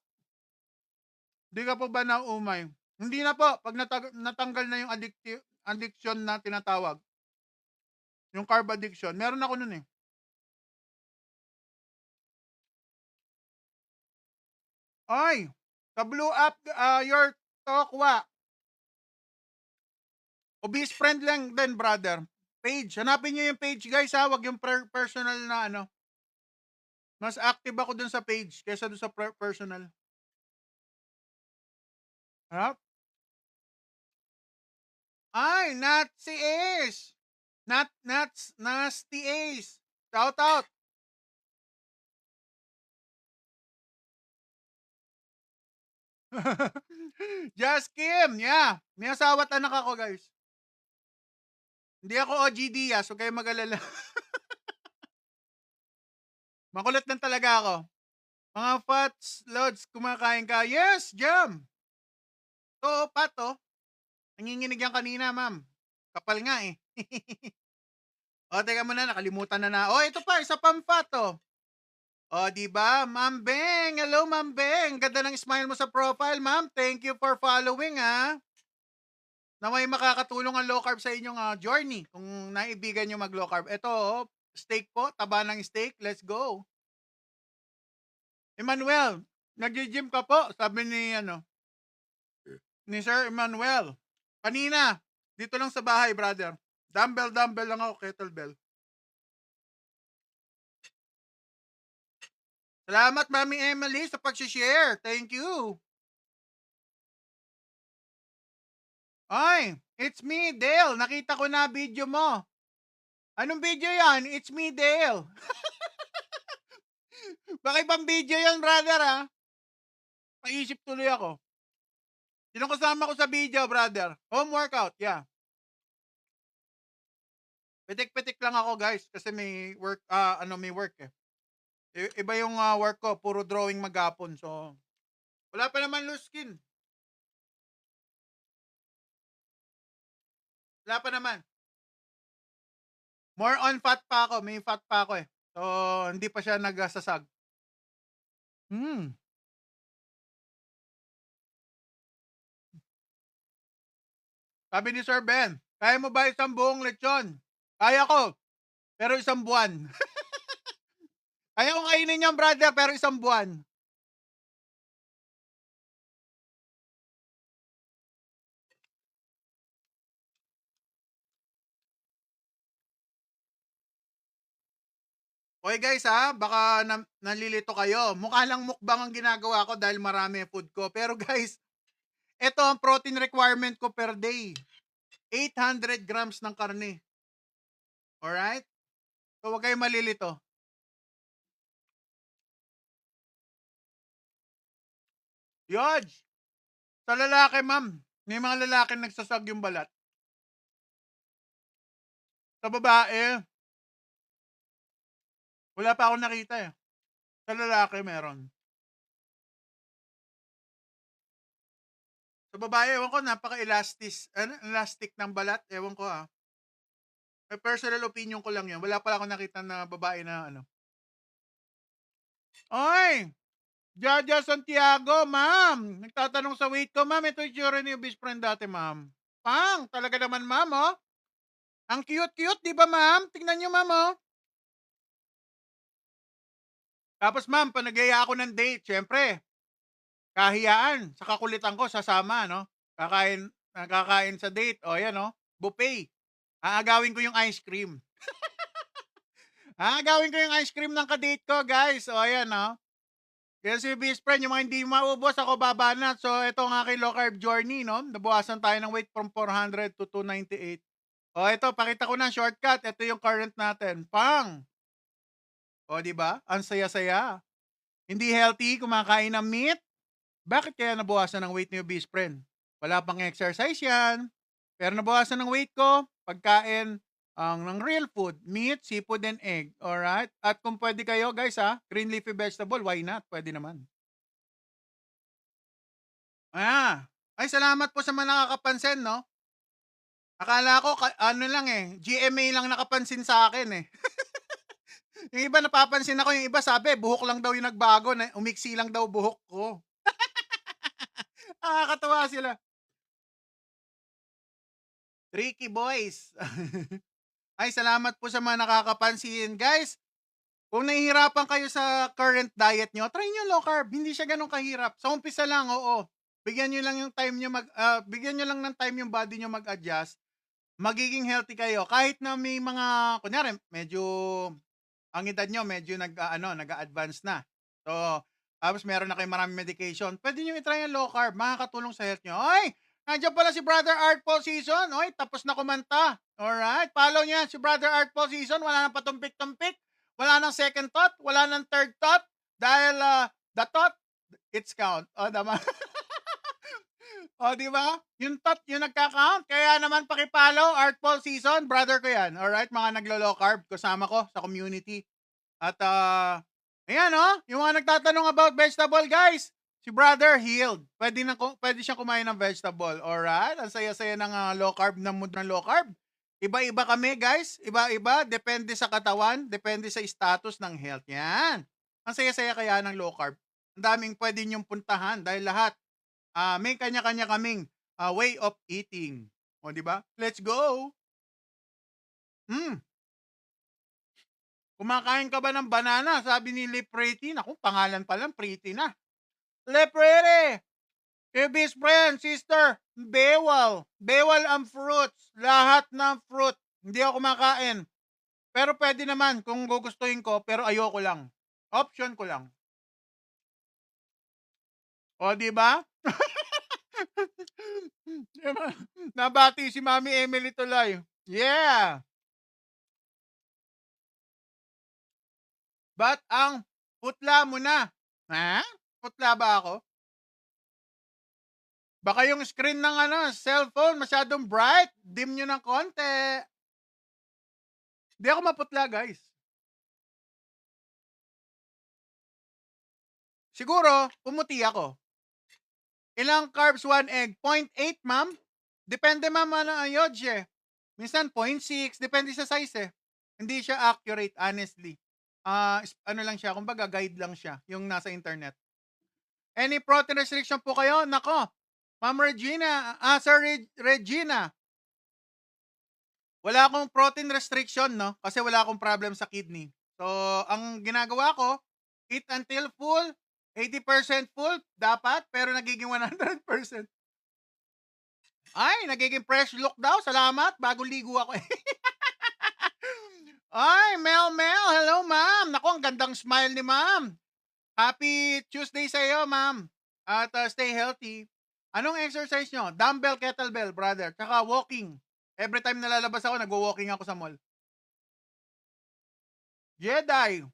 Hindi ka po ba naumay? Hindi na po. Pag natanggal na yung addiction na tinatawag. Yung carb addiction. Meron ako nun eh. Ay, ka-blew up your tokwa. Obese friend lang din, brother. Page. Hanapin nyo yung page, guys, ha. Wag yung personal na Mas active ako dun sa page kaysa dun sa personal. Harap. Ay, Nazi Ace. Nasty Ace. Shout out. Just Kim. Yeah. May asawa at anak ako, guys. Hindi ako OGD, so kayo mag-alala. Makulit lang talaga ako. Mga fats, loads, kumakain ka. Yes, Jam. To, pato. Nanginginig yan kanina, ma'am. Kapal nga eh. O, teka muna, nakalimutan na. O, ito pa, isa pang pato. O, diba? Ma'am Beng. Hello, Ma'am Beng. Ganda ng smile mo sa profile, ma'am. Thank you for following, ha. Naway makakatulong ang low carb sa inyong journey kung naibigan nyo mag low carb. Ito, steak po. Taba ng steak. Let's go. Emmanuel, nag-gym ka po, sabi ni Sir Emmanuel. Kanina, dito lang sa bahay, brother. Dumbbell lang ako, kettlebell. Salamat, Mami Emily, sa pag-share. Thank you. Ay, it's me, Dale. Nakita ko na video mo. Anong video yan? It's me, Dale. Baka ibang video yan, brother, ha? Paisip tuloy ako. Sinong kasama ko sa video, brother? Home workout, yeah. Pitik-pitik lang ako, guys, kasi may work, may work eh. Iba yung work ko, puro drawing maghapon, so wala pa naman loose skin. Wala pa naman. More on fat pa ako, may fat pa ako eh. So, hindi pa siya nagsasag. Sabi ni Sir Ben, kaya mo ba isang buong lechon? Kaya ko, pero isang buwan. Kaya kong kainin yan, brother, pero isang buwan. Okay guys baka nalilito kayo. Mukha lang mukbang ang ginagawa ko dahil marami food ko. Pero guys, ito ang protein requirement ko per day. 800 grams ng karne. Alright? So huwag kayong malilito. Yodge! Sa lalaki, ma'am. May mga lalaki nagsasag yung balat. Sa babae, wala pa akong nakita, eh. Sa lalaki meron. Sa babae ewan ko elastic ng balat, ewan ko, personal opinion ko lang 'yun, wala pa akong nakita na babae na ano. Oy, Jaja Santiago, ma'am, nagtatanong sa weight ko, ma'am, ito yung itsura niyo best friend dati, ma'am. Pang, talaga naman, ma'am, oh. Ang cute-cute, 'di ba, ma'am? Tingnan niyo, ma'am, oh. Tapos, ma'am, 'pag nagyaya ako ng date, siyempre kahiyaan sa kakulitan ko sasama, 'no? Kakain sa date, oh, ayan, oh, buffet. Aagawin ko yung ice cream. Aagawin ko yung ice cream ng ka-date ko, guys. O, ayan, oh. Kaya si best friend, yung mga hindi maubos, ako babanat. So, ito ang aking low carb journey, no? Nabawasan tayo ng weight from 400 to 298. O, ito, pakita ko na shortcut. Ito yung current natin. Pang! O, di ba? Ang saya-saya. Hindi healthy, kumakain ng meat. Bakit kaya nabawasan ng weight ni best friend? Wala pang exercise yan. Pero nabawasan ng weight ko, pagkain ng real food, meat, seafood, and egg. Alright? At kung pwede kayo, guys, green leafy vegetable, why not? Pwede naman. Ay, salamat po sa mga nakakapansin, no? Akala ko, ano lang GMA lang nakapansin sa akin, eh. Yung iba napapansin ako, yung iba sabi, buhok lang daw yung nagbago, umiksi lang daw buhok ko. Nakakatawa sila. Tricky boys. Ay, salamat po sa mga nakakapansin. Guys, kung nahihirapan kayo sa current diet nyo, try nyo low carb. Hindi siya ganun kahirap. Sa umpisa lang, oo. Bigyan nyo lang yung time nyo bigyan nyo lang ng time yung body nyo mag-adjust. Magiging healthy kayo. Kahit na may mga, kunyari, medyo, ang edad nyo, medyo nag-a-advance na. So, tapos meron na kayo maraming medication. Pwede nyo i-try yung low carb. Makakatulong sa health nyo. Ay, nandiyan pala si Brother Art Paul Season. Oy, tapos na kumanta. Alright, follow niya si Brother Art Paul Season. Wala nang patumpik-tumpik. Wala nang second thought. Wala nang third thought. Dahil the thought, it's count. O, tama. O, di ba? Yung thought, yung nagka-count. Kaya naman pakipollow, Art Paul Season. Brother ko yan. Alright, mga naglo-low carb. Kasama ko sa community. At, ayan, yung mga nagtatanong about vegetable, guys. Si Brother healed. Pwede siyang kumain ng vegetable. Alright? Ang saya-saya ng low carb, ng mood ng low carb. Iba-iba kami, guys. Iba-iba. Depende sa katawan. Depende sa status ng health. Yan. Ang saya-saya kaya ng low carb. Ang daming pwede niyong puntahan dahil lahat may kanya-kanya kaming way of eating. O, di ba? Let's go! Kumakain ka ba ng banana? Sabi ni Lepreti. Naku, pangalan pa lang, pretty na. Lepreti! Your best friend, sister, bewal. Bewal ang fruits. Lahat ng fruit. Hindi ako kumakain. Pero pwede naman kung gugustuhin ko, pero ayoko lang. Option ko lang. O, di ba? Nabati si Mami Emily Tulay. Yeah! Ba't ang putla mo na? Ha? Putla ba ako? Baka yung screen ng cellphone masyadong bright. Dim nyo ng konti. Di ako maputla, guys. Siguro, pumuti ako. Ilang carbs, 1 egg? 0.8, ma'am. Depende, ma'am, ang yodge, Minsan, 0.6. Depende sa size, Hindi siya accurate, honestly. Ano lang siya, kumbaga guide lang siya, yung nasa internet. Any protein restriction po kayo? Nako, Ma'am Regina, Sir Regina, wala akong protein restriction, no? Kasi wala akong problem sa kidney. So, ang ginagawa ko, eat until full, 80% full, dapat, pero nagiging 100%. Ay, nagiging fresh look daw. Salamat. Bagong ligo ako. Ay, Mel. Hello, ma'am. Naku, ang gandang smile ni ma'am. Happy Tuesday sa iyo, ma'am. At stay healthy. Anong exercise nyo? Dumbbell, kettlebell, brother. Tsaka walking. Every time nalalabas ako, nagwo-walking ako sa mall. Jedi.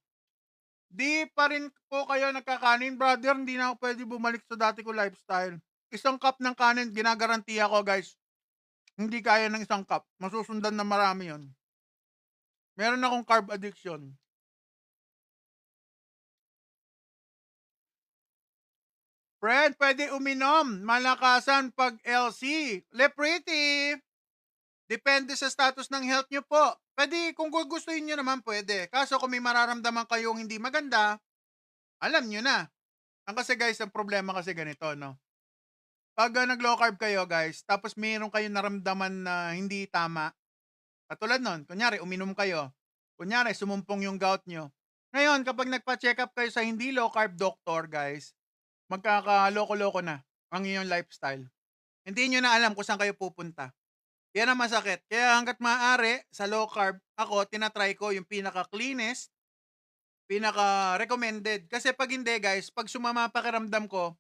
Di pa rin po kayo nagkakanin, brother. Hindi na ako pwede bumalik sa dati ko lifestyle. Isang cup ng kanin, ginagarantiya ko, guys. Hindi kaya ng isang cup. Masusundan na marami yon. Meron akong carb addiction. Friend, pwede uminom. Malakasan pag LC. Pretty. Depende sa status ng health nyo po. Pwede, kung gugustuhin nyo naman, pwede. Kaso kung may mararamdaman kayong hindi maganda, alam nyo na. Ang kasi guys, ang problema kasi ganito, no? Pag nag-low carb kayo, guys, tapos mayroon kayong naramdaman na hindi tama, katulad nun, kunyari, uminom kayo. Kunyari, sumumpong yung gout nyo. Ngayon, kapag nagpa-check up kayo sa hindi low carb doctor, guys, magkakaloko-loko na ang inyong lifestyle. Hindi nyo na alam kung saan kayo pupunta. Yan ang masakit. Kaya hanggat maaari, sa low carb, ako, tinatry ko yung pinaka-cleanest, pinaka-recommended. Kasi pag hindi, guys, pag sumama pakiramdam ko,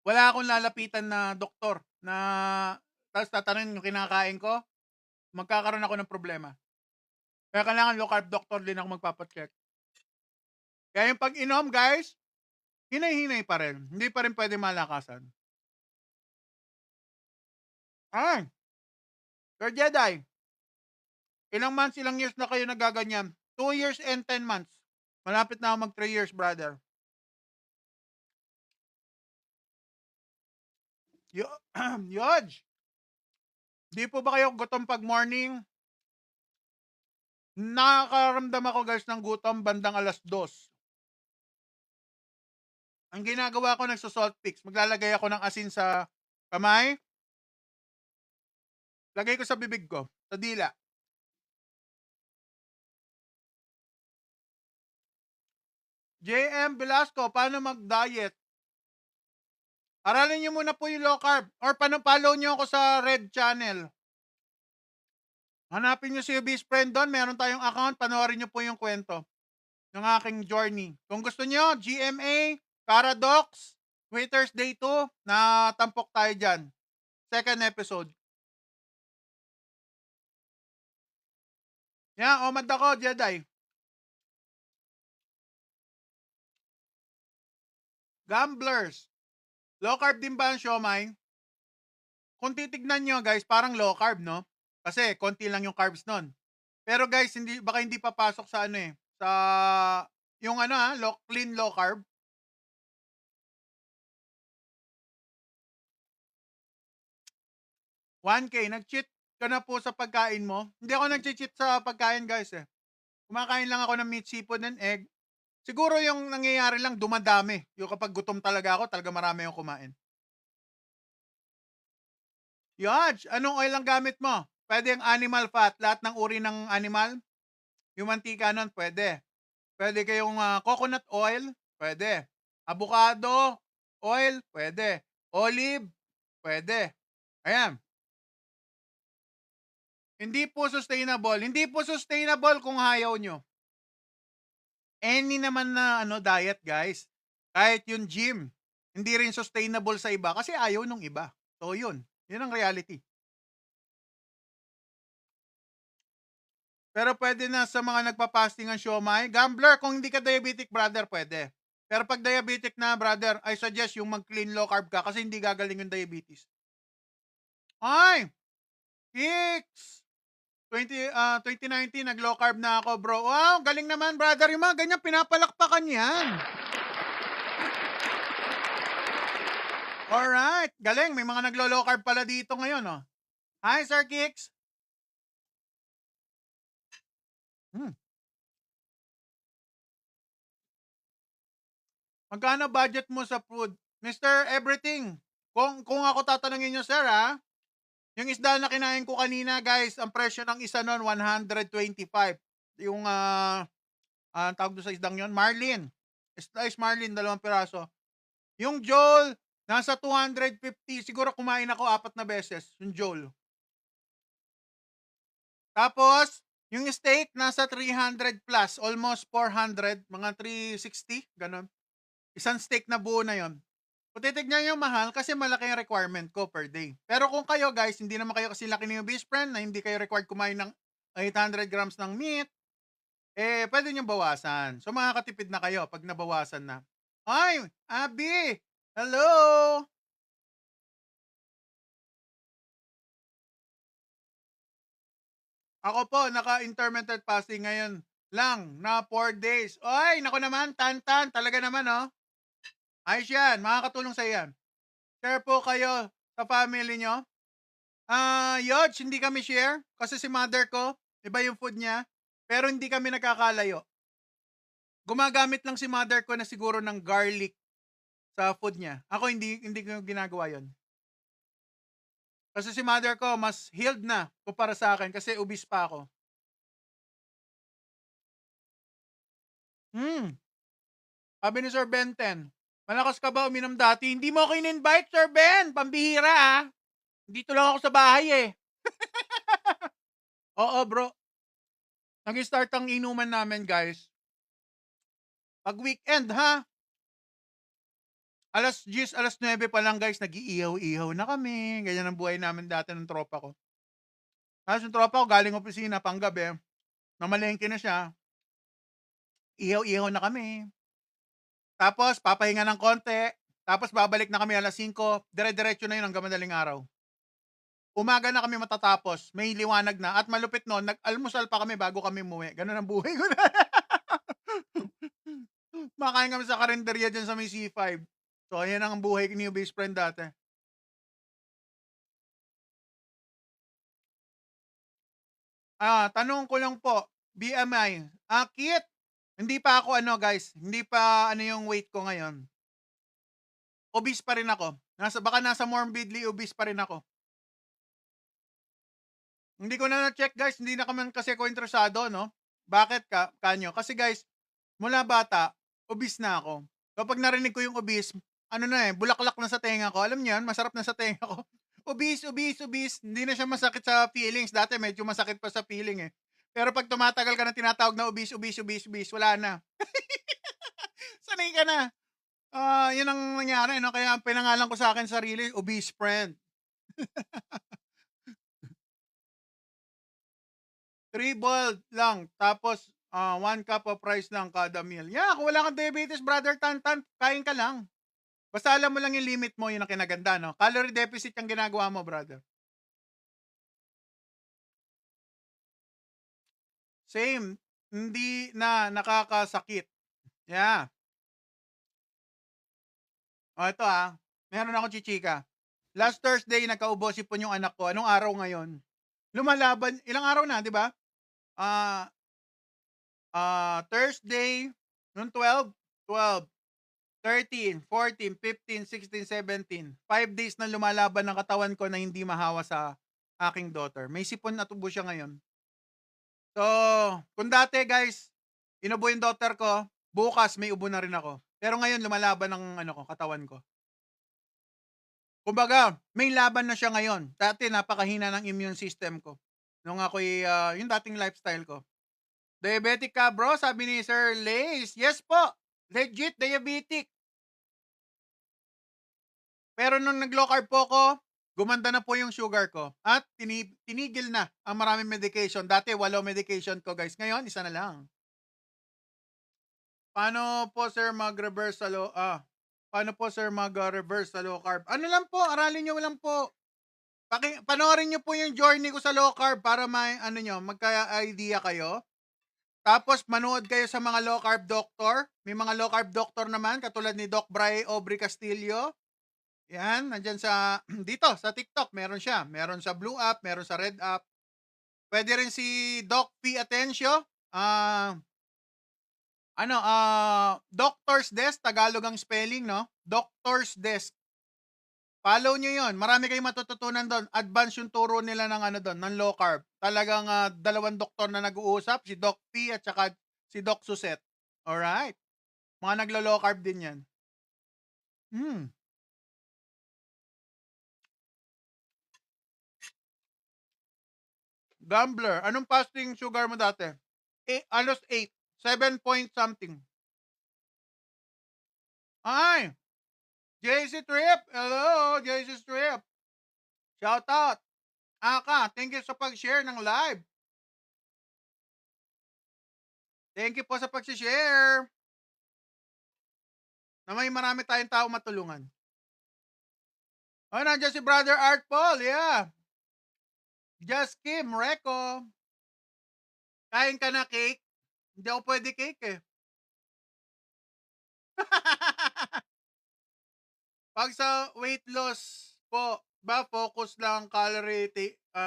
wala akong lalapitan na doktor na tapos tatanungin yung kinakain ko, magkakaroon ako ng problema. Kaya kailangan low carb doctor din ako magpapacheck. Kaya yung pag-inom, guys, hinay-hinay pa rin. Hindi pa rin pwede malakasan. Ay! Sir Jedi, ilang months, ilang years na kayo nagaganyan? 2 years and 10 months. Malapit na ako mag 3 years, brother. Yodge! Di po ba kayo gutom pag morning? Nakakaramdam ako guys ng gutom bandang 2:00. Ang ginagawa ko, nagso-salt picks. Maglalagay ako ng asin sa kamay. Lagay ko sa bibig ko, sa dila. JM Velasco, paano mag-diet? Aralin nyo muna po yung low carb or follow nyo ako sa Red Channel. Hanapin nyo si Ubis Friend doon. Meron tayong account. Panoorin nyo po yung kwento ng aking journey. Kung gusto nyo, GMA, Paradox, Waiters Day 2, na tampok tayo dyan. Second episode. Yan, omad ako, Jedi. Gamblers. Low carb din ba ang siomay? Kung titignan nyo guys, parang low carb, no? Kasi konti lang yung carbs nun. Pero guys, baka hindi papasok sa ano eh. Sa yung ano clean low carb. $1K, nag-cheat ka na po sa pagkain mo. Hindi ako nag-cheat sa pagkain guys eh. Kumakain lang ako ng meat, seafood, and egg. Siguro yung nangyayari lang, dumadami. Yung kapag gutom talaga ako, talaga marami yung kumain. Yodge, anong oil ang gamit mo? Pwede yung animal fat, lahat ng uri ng animal. Yung mantika nun, pwede. Pwede kayong coconut oil, pwede. Avocado oil, pwede. Olive, pwede. Ayan. Hindi po sustainable. Hindi po sustainable kung ayaw nyo. Any naman na diet, guys. Kahit yung gym, hindi rin sustainable sa iba kasi ayaw nung iba. So yun ang reality. Pero pwede na sa mga nagpa-fasting ang siomai. Gambler, kung hindi ka diabetic, brother, pwede. Pero pag diabetic na, brother, I suggest yung mag-clean low carb ka kasi hindi gagaling yung diabetes. Ay! Kicks! 2019, nag-low carb na ako, bro. Wow, galing naman, brother. Yung mga ganyan, pinapalakpakan yan. Alright, galing. May mga naglo-low carb pala dito ngayon, oh. Hi, Sir Kicks. Magkano budget mo sa food? Mr. Everything. Kung ako tatanungin nyo, sir, yung isda na kinain ko kanina, guys, ang presyo ng isa nun, 125. Yung, tawag doon sa isdang yon, Marlin. Slice Marlin, 2 piraso. Yung Joel, nasa 250. Siguro kumain ako 4 na beses, yung Joel. Tapos, yung steak, nasa 300 plus, almost 400, mga 360, ganun. Isang steak na buo na yon. Kung titignan nyo, mahal kasi malaki yung requirement ko per day. Pero kung kayo guys, hindi naman kayo kasi laki ng best friend na hindi kayo required kumain ng 800 grams ng meat, pwede nyo bawasan. So makakatipid na kayo pag nabawasan na. Ay, Abby! Hello! Ako po, naka-intermittent fasting ngayon. lang na 4 days. Oy, naku naman, Tantan, talaga naman, oh. Ayos yan, makakatulong sa'yo yan. Share po kayo sa family nyo. Yods, hindi kami share kasi si mother ko, iba yung food niya, pero hindi kami nagkakalayo. Gumagamit lang si mother ko na siguro ng garlic sa food niya. Ako hindi ko ginagawa yon. Kasi si mother ko mas healed na kumpara sa akin kasi obese pa ako. Sabi ni Sir Benten, malakas ka ba uminom dati? Hindi mo ako in-invite, Sir Ben. Pambihira, ah. Dito lang ako sa bahay, eh. Oo, bro. Nag-start ang inuman namin, guys. Pag weekend, ha? Alas 10, alas 9 pa lang, guys. Nag-iihaw-ihaw na kami. Ganyan ang buhay namin dati ng tropa ko. Tapos yung tropa ko galing opisina panggabi. Namalengke na siya. Ihaw-ihaw na kami. Tapos, papahinga ng konti. Tapos, babalik na kami alas 5. Dire-diretso na yun hanggang madaling araw. Umaga na kami matatapos. May liwanag na. At malupit noon, nag-almusal pa kami bago kami umuwi. Ganun ang buhay ko na. Makain kami sa karinderya dyan sa may C5. So, ayan ang buhay ni best friend dati. Tanong ko lang po, BMI. Cute. Hindi pa ako guys. Hindi pa yung weight ko ngayon. Obese pa rin ako. Baka nasa morbidly obese pa rin ako. Hindi ko na na-check, guys. Hindi na kami kasi ako interesado, no? Bakit kanyo? Kasi guys, mula bata, obese na ako. Kapag narinig ko yung obese, bulaklak na sa tenga ko. Alam niyo yan, masarap na sa tenga ko. Obese, obese, obese. Hindi na siya masakit sa feelings. Dati medyo masakit pa sa feeling, eh. Pero pag tumatagal ka na tinatawag na obese, obese, obese, obese, wala na. Sanay ka na. Yun ang nangyari, no? Kaya pinangalan ko sa akin sarili, obese friend. 3 boiled lang, tapos 1 cup of rice lang kada meal. Yeah, kung wala kang diabetes, brother Tantan, kain ka lang. Basta alam mo lang yung limit mo, yun ang kinaganda, no? Calorie deficit yung ginagawa mo, brother. Same, hindi na nakakasakit. Yeah. Ito meron ako chichika. Last Thursday, nagkaubosipon yung anak ko. Anong araw ngayon? Lumalaban, ilang araw na, di ba? Thursday, noong 12, 13, 14, 15, 16, 17. 5 days na lumalaban ng katawan ko na hindi mahawa sa aking daughter. May sipon na tubo siya ngayon. So, kung dati guys, inubo yung daughter ko, bukas may ubo na rin ako. Pero ngayon lumalaban ng katawan ko. Kumbaga, may laban na siya ngayon. Dati napakahina ng immune system ko. Nung ako'y, yung dating lifestyle ko. Diabetic ka, bro? Sabi ni Sir Lace. Yes po. Legit diabetic. Pero nung nag-low carb po ko, gumanda na po yung sugar ko. At tinigil na ang maraming medication. Dati 8 medication ko, guys. Ngayon, 1 na lang. Paano po sir mag-reverse sa low carb? Ano lang po, aralin nyo lang po. Panoorin nyo po yung journey ko sa low carb para magka-idea kayo. Tapos manood kayo sa mga low carb doctor. May mga low carb doctor naman katulad ni Doc Bray Aubrey Castillo. Yan, nandyan dito sa TikTok, meron siya. Meron sa Blue App, meron sa Red App. Pwede rin si Doc P. Atencio. Doctor's Desk, Tagalog ang spelling, no? Doctor's Desk. Follow nyo yun. Marami kayong matututunan doon. Advance yung turo nila ng low carb. Talagang 2 doktor na nag-uusap, si Doc P at saka si Doc Suset. Alright. Mga naglo-low carb din yan. Gambler, anong fasting sugar mo dati? 8. 7 point something. Ay! JC Trip! Hello, JC Trip! Shout out! Aka, thank you sa pag-share ng live. Thank you po sa pag-share. Na may marami tayong tao matulungan. Nandiyan si Brother Art Paul, yeah. Just Kim, Reco. Kain ka na cake? Hindi ako pwede cake eh. Pag sa weight loss po, ba focus lang calorie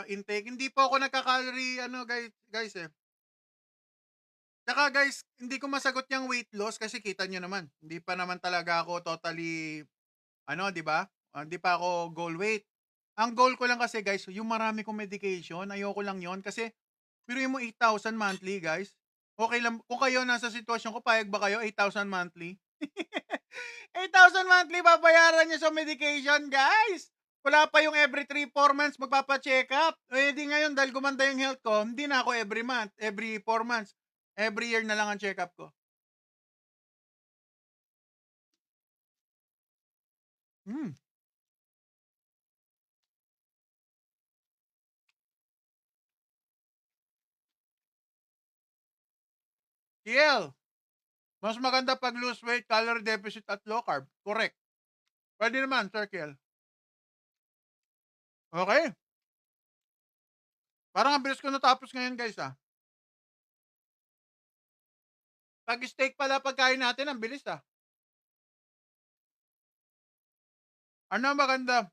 intake. Hindi po ako nagka-calorie ano guys eh. Tsaka guys, hindi ko masagot yung weight loss kasi kita nyo naman. Hindi pa naman talaga ako totally ano, 'di ba? Hindi pa ako goal weight. Ang goal ko lang kasi guys, yung marami kong medication, ayoko lang 'yon kasi biruin mo 8,000 monthly, guys. Okay lang kung kayo nasa sitwasyon ko, payag ba kayo 8,000 monthly? 8,000 monthly babayaran niyo sa medication, guys. Wala pa yung every 3-4 months magpapa-check-up. Eh di ngayon dahil gumanda yung health ko, hindi na ako every month, every 4 months. Every year na lang ang check-up ko. Hmm. TL, mas maganda pag lose weight, calorie deficit at low carb. Correct. Pwede naman, Sir Kiel. Okay. Parang ang bilis ko natapos ngayon, guys, ah. Pag steak pala pagkain natin, ang bilis, ah. Ano maganda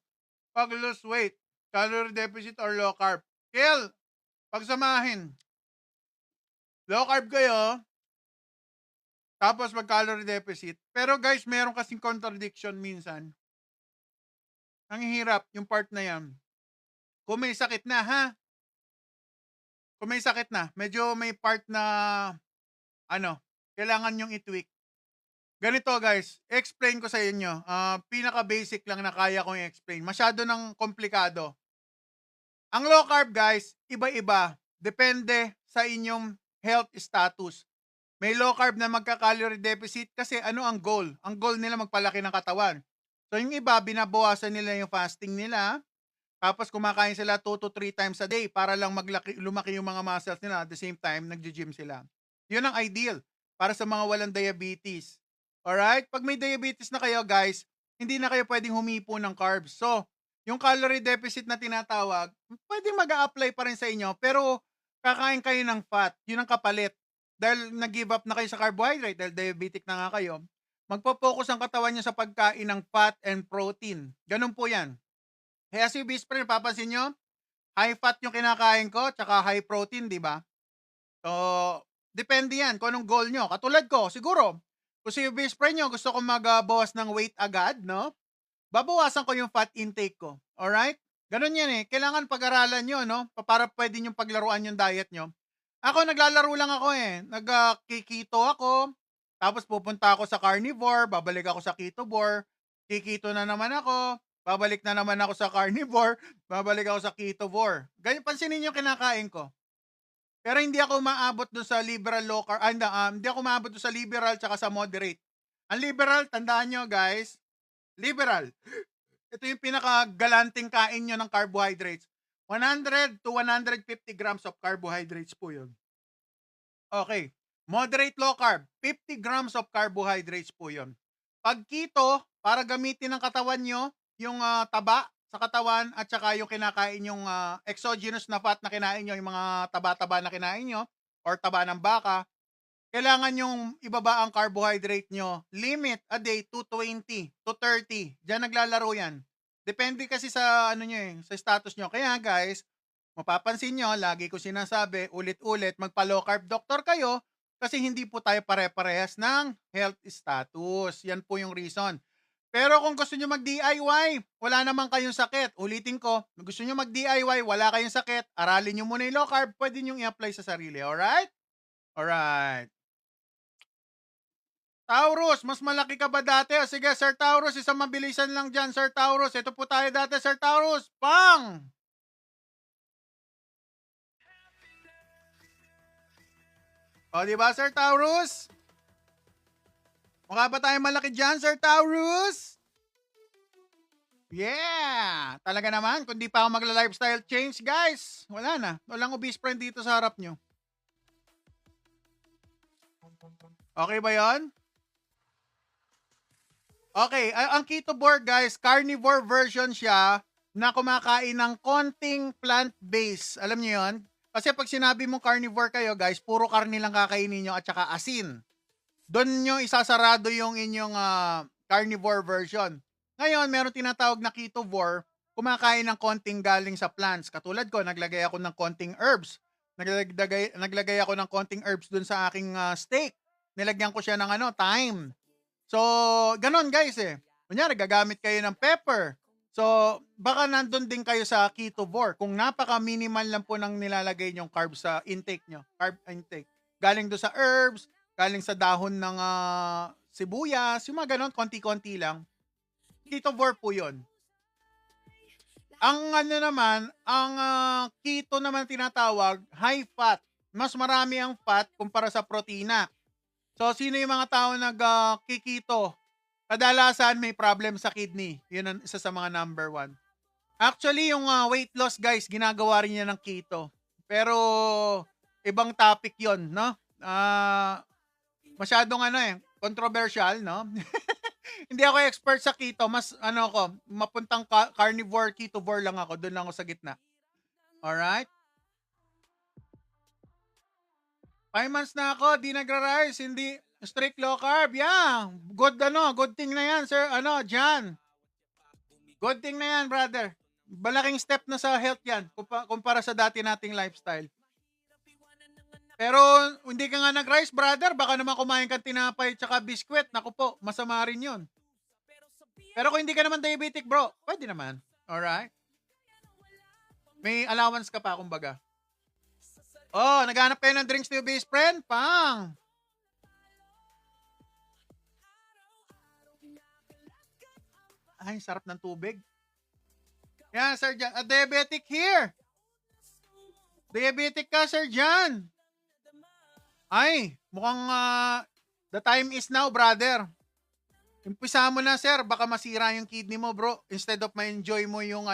pag lose weight, calorie deficit or low carb? Kiel, pagsamahin. Low carb kayo, tapos mag calorie deficit. Pero guys, meron kasing contradiction minsan. Ang hirap, yung part na yan. Kung may sakit na, ha? Kung may sakit na, medyo may part na, ano, kailangan yung i-tweak. Ganito guys, explain ko sa inyo. Pinaka-basic lang na kaya kong i-explain. Masyado ng komplikado. Ang low carb guys, iba-iba. Depende sa inyong health status. May low carb na magka-calorie deficit kasi ano ang goal? Ang goal nila magpalaki ng katawan. So yung iba, binabawasan nila yung fasting nila. Tapos kumakain sila 2 to 3 times a day para lang lumaki yung mga muscles nila. At the same time, nagji-gym sila. Yun ang ideal para sa mga walang diabetes. Alright? Pag may diabetes na kayo guys, hindi na kayo pwedeng humipo ng carbs. So, yung calorie deficit na tinatawag, pwedeng mag-a-apply pa rin sa inyo, pero kakain kayo ng fat. Yun ang kapalit. Dahil nag-give up na kayo sa carbohydrate, dahil diabetic na nga kayo, magpo-focus ang katawan nyo sa pagkain ng fat and protein. Ganun po yan. Kaya si Bisprin, papansin nyo, high fat yung kinakain ko, tsaka high protein, di ba? So, depende yan kung anong goal nyo. Katulad ko, siguro, kung si Bisprin nyo gusto ko magbawas ng weight agad, no? Babawasan ko yung fat intake ko. Alright? Ganun yan eh. Kailangan pag-aralan nyo, no? Para pwede nyo paglaruan yung diet nyo. Ako, naglalaro lang ako eh. Nagkikito ako. Tapos pupunta ako sa carnivore. Babalik ako sa ketovore. Kikito na naman ako. Babalik na naman ako sa carnivore. Babalik ako sa ketovore. Ganyan, pansinin yung kinakain ko. Pero hindi ako maabot doon sa liberal low carb. Hindi ako maabot doon sa liberal tsaka sa moderate. Ang liberal, tandaan nyo guys, liberal. Ito yung pinakagalanting kain nyo ng carbohydrates. 100 to 150 grams of carbohydrates po yun. Okay. Moderate low carb, 50 grams of carbohydrates po yun. Pag keto, para gamitin ng katawan nyo, yung taba sa katawan at saka yung kinakain yung exogenous na fat na kinain nyo, yung mga taba-taba na kinain nyo, or taba ng baka, kailangan yung ibaba ang carbohydrate nyo. Limit a day to 20 to 30. Diyan naglalaro yan. Depende kasi sa ano nyo eh, sa status nyo. Kaya guys, mapapansin nyo, lagi ko sinasabi, ulit-ulit, magpa-low carb doctor kayo kasi hindi po tayo pare-parehas ng health status. Yan po yung reason. Pero kung gusto nyo mag-DIY, wala naman kayong sakit. Ulitin ko, kung gusto nyo mag-DIY, wala kayong sakit, aralin nyo muna yung low carb, pwede nyo i-apply sa sarili. Alright? Alright. Taurus, mas malaki ka ba dati? O sige, Sir Taurus, isang mabilisan lang dyan, Sir Taurus. Ito po tayo dati, Sir Taurus. Pang! O, di ba, Sir Taurus? Mukha ba tayo malaki dyan, Sir Taurus? Yeah! Talaga naman, kung di pa ako magla-lifestyle change, guys, wala na. Walang obese friend dito sa harap nyo. Okay ba yon? Okay, ang ketovore guys, carnivore version siya na kumakain ng konting plant-based. Alam niyo yon? Kasi pag sinabi mong carnivore kayo, guys, puro karne lang kakainin nyo at saka asin. Doon nyo isasarado yung inyong carnivore version. Ngayon, meron tinatawag na ketovore, kumakain ng konting galing sa plants. Katulad ko, naglagay ako ng konting herbs. Naglagay ako ng konting herbs dun sa aking steak. Nilagyan ko siya ng thyme. So, ganon guys eh. Kunyari, gagamit kayo ng pepper. So, baka nandun din kayo sa ketovore. Kung napaka-minimal lang po ng nilalagay nyong carbs sa intake nyo. Carb intake. Galing doon sa herbs, galing sa dahon ng sibuyas, yung mga ganon, konti-konti lang. Ketovore po yun. Ang ang keto naman tinatawag, high fat. Mas marami ang fat kumpara sa protina. So, sino yung mga tao nag-kikito? Kadalasan may problem sa kidney. Yun ang isa sa mga number 1. Actually, yung weight loss, guys, ginagawa rin niya ng keto. Pero, ibang topic yon, no? Masyadong controversial, no? Hindi ako expert sa keto. Mas, mapuntang carnivore, ketovore lang ako. Doon lang ako sa gitna. Alright? 5 months na ako, di nagra-rice, hindi strict low carb. Yeah, good thing na yan, sir, John. Good thing na yan, brother. Malaking step na sa health yan, kumpara sa dati nating lifestyle. Pero, hindi ka nga nag-rice, brother, baka naman kumain ka tinapay tsaka biskwit. Naku po, masama rin yun. Pero kung hindi ka naman diabetic, bro, pwede naman. Alright? May allowance ka pa, kumbaga. Oh, naghanap kayo ng drinks to your best friend? Pang! Ay, sarap ng tubig. Yan, Sir John. Diabetic here. Diabetic ka, Sir John. Ay, mukhang the time is now, brother. Umpisa mo na, sir. Baka masira yung kidney mo, bro. Instead of ma-enjoy mo yung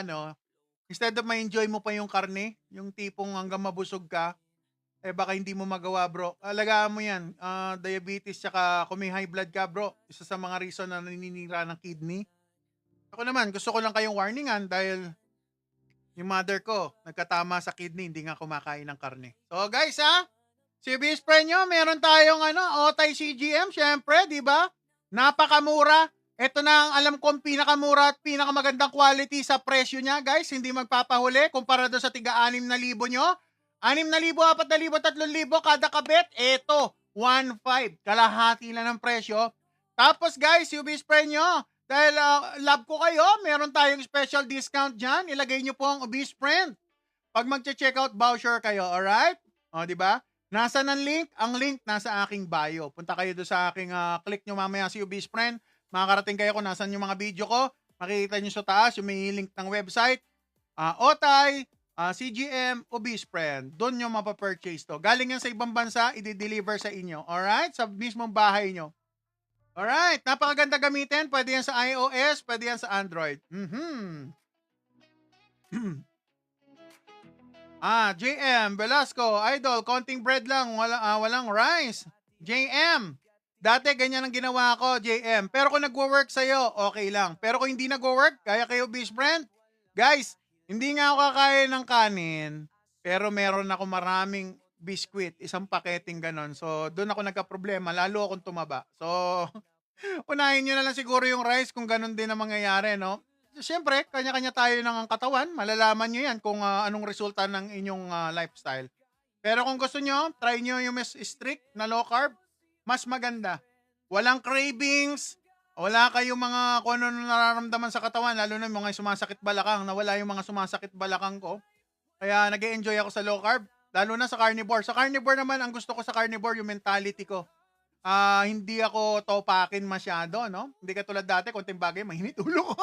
instead of ma-enjoy mo pa yung karne, yung tipong hanggang mabusog ka, baka hindi mo magawa, bro. Alagaan mo yan. Diabetes, tsaka kung may high blood ka, bro, isa sa mga reason na naninira ng kidney. Ako naman, gusto ko lang kayong warningan dahil yung mother ko, nagkatama sa kidney, hindi nga kumakain ng karne. So, guys, si best friend nyo, meron tayong Otay CGM, syempre, di ba? Napakamura. Ito na ang alam kong pinakamura at pinakamagandang quality sa presyo niya, guys. Hindi magpapahuli kumpara doon sa tiga 6,000 nyo. 6,000, 4,000, 3,000 kada kabit. Ito, 1,500. Kalahati lang ng presyo. Tapos guys, yung best friend nyo, dahil love ko kayo, meron tayong special discount dyan. Ilagay nyo po ang best friend. Pag mag-checkout voucher kayo, alright? O, di ba? Nasa ng link? Ang link nasa aking bio. Punta kayo doon sa aking click nyo mamaya si best friend. Makakarating kayo kung nasan yung mga video ko. Makikita nyo sa taas yung may link ng website. Otay, CGM, Obese Friend. Doon nyo mapapurchase to. Galing yan sa ibang bansa, i-deliver sa inyo. Alright? Sa mismong bahay nyo. Alright? Napakaganda gamitin. Pwede yan sa iOS, pwede yan sa Android. JM, Velasco, Idol, konting bread lang, walang rice. JM, dati ganyan ang ginawa ko, JM. Pero kung nagwo-work sa'yo, okay lang. Pero kung hindi nagwo-work, kaya kayo, Obese Friend, guys, hindi nga ako kakain ng kanin, pero meron ako maraming biskwit, isang paketing ganon. So, doon ako nagka-problema, lalo akong tumaba. So, unahin nyo na lang siguro yung rice kung ganon din ang mangyayari, no? Siyempre, kanya-kanya tayo ng katawan. Malalaman nyo yan kung anong resulta ng inyong lifestyle. Pero kung gusto nyo, try nyo yung mas strict na low carb, mas maganda. Walang cravings, wala kayong mga kung ano nararamdaman sa katawan, lalo na yung mga sumasakit balakang, nawala yung mga sumasakit balakang ko. Kaya nag-e-enjoy ako sa low carb, lalo na sa carnivore. Sa carnivore naman, ang gusto ko sa carnivore, yung mentality ko. Hindi ako topakin masyado, no? Hindi katulad dati, konting bagay, mahinit ulo ko.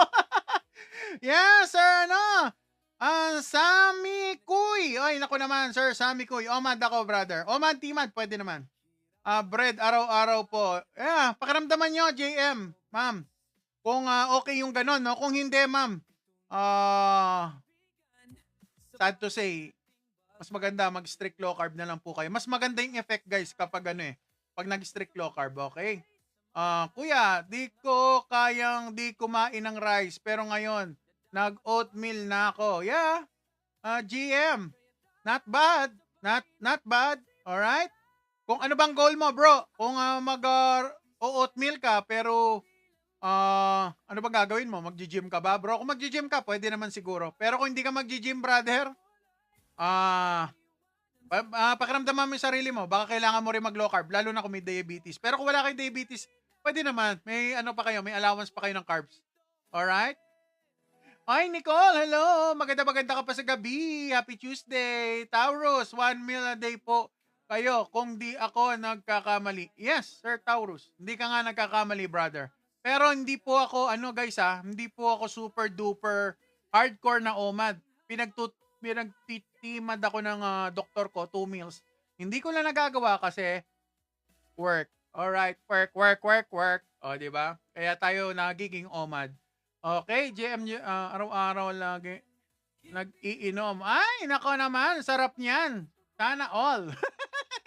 Yes, sir, no? Sami Kuy. Ay, naku naman, sir, Sami Kuy. Omad ako, brother. Omad, Timad, pwede naman. Bread, araw-araw po. Yeah, pakiramdaman nyo, JM, ma'am. Kung okay yung ganon, no? Kung hindi, ma'am, sad to say, mas maganda mag-strict low carb na lang po kayo. Mas maganda yung effect, guys, kapag pag nag-strict low carb, okay? Kuya, di ko kayang di kumain ng rice, pero ngayon, nag-oatmeal na ako. Yeah, GM, not bad. Not bad. Alright? Kung ano bang goal mo, bro? Kung oatmeal ka, pero ano ba gagawin mo? Magji-gym ka ba, bro? Kung magji-gym ka, pwede naman siguro. Pero kung hindi ka magji-gym, brother, ah, pakiramdaman mo yung sarili mo. Baka kailangan mo rin mag-low carb, lalo na kung may diabetes. Pero kung wala kayong diabetes, pwede naman. May ano pa kayo, may allowance pa kayo ng carbs. Alright? Hi, Nicole. Hello. Maganda ka pa sa gabi. Happy Tuesday. Taurus, 1 meal a day po kayo kung di ako nagkakamali. Yes, Sir Taurus. Hindi ka nga nagkakamali, brother. Pero hindi po ako, guys hindi po ako super duper hardcore na OMAD. Pinagtitimad ako ng doktor ko, 2 meals. Hindi ko lang nagagawa kasi work. Alright, work. O, di ba? Kaya tayo nagiging OMAD. Okay, JM, araw-araw lagi nag-iinom. Ay, nako naman, sarap niyan. Sana all.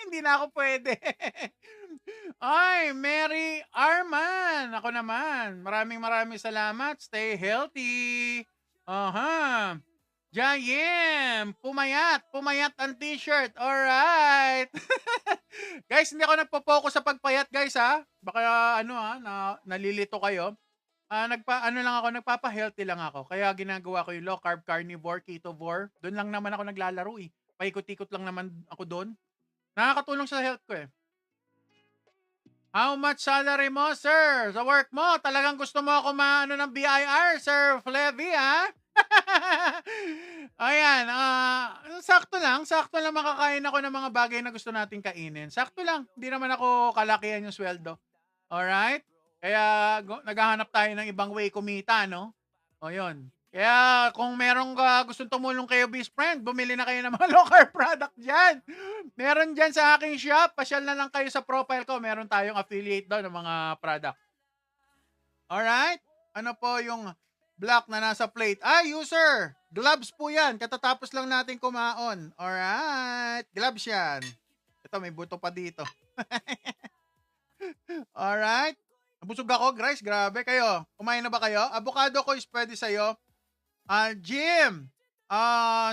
Hindi na ako pwede. Ay, Mary Arman. Ako naman. Maraming salamat. Stay healthy. Aha. Jayem, pumayat ang t-shirt. Alright. Guys, hindi ako nagpo-focus sa pagpayat, guys, ha. Baka nalilito kayo. Nagpapa-healthy lang ako. Kaya ginagawa ko yung low carb, carnivore, ketovore. Doon lang naman ako naglalaro eh. Paikot-ikot lang naman ako doon. Nakakatulong sa health ko eh. How much salary mo, sir? Sa work mo, talagang gusto mo ako ng BIR, Sir Flevi, ha? Ayan, sakto lang makakain ako ng mga bagay na gusto nating kainin. Sakto lang, hindi naman ako kalakihan yung sweldo. Alright? Kaya naghahanap tayo ng ibang way kumita, no? O yun. Kaya kung meron ka gustong tumulong kayo, best friend, bumili na kayo ng mga low carb product dyan. Meron dyan sa aking shop. Pasyal na lang kayo sa profile ko. Meron tayong affiliate doon ng mga product. Alright? Ano po yung black na nasa plate? User! Gloves po yan. Katatapos lang natin kumaon. Alright. Gloves yan. Ito, may buto pa dito. Alright. Nabusog ako, guys. Grabe kayo. Kumain na ba kayo? Avocado ko is pwede sa'yo. Jim.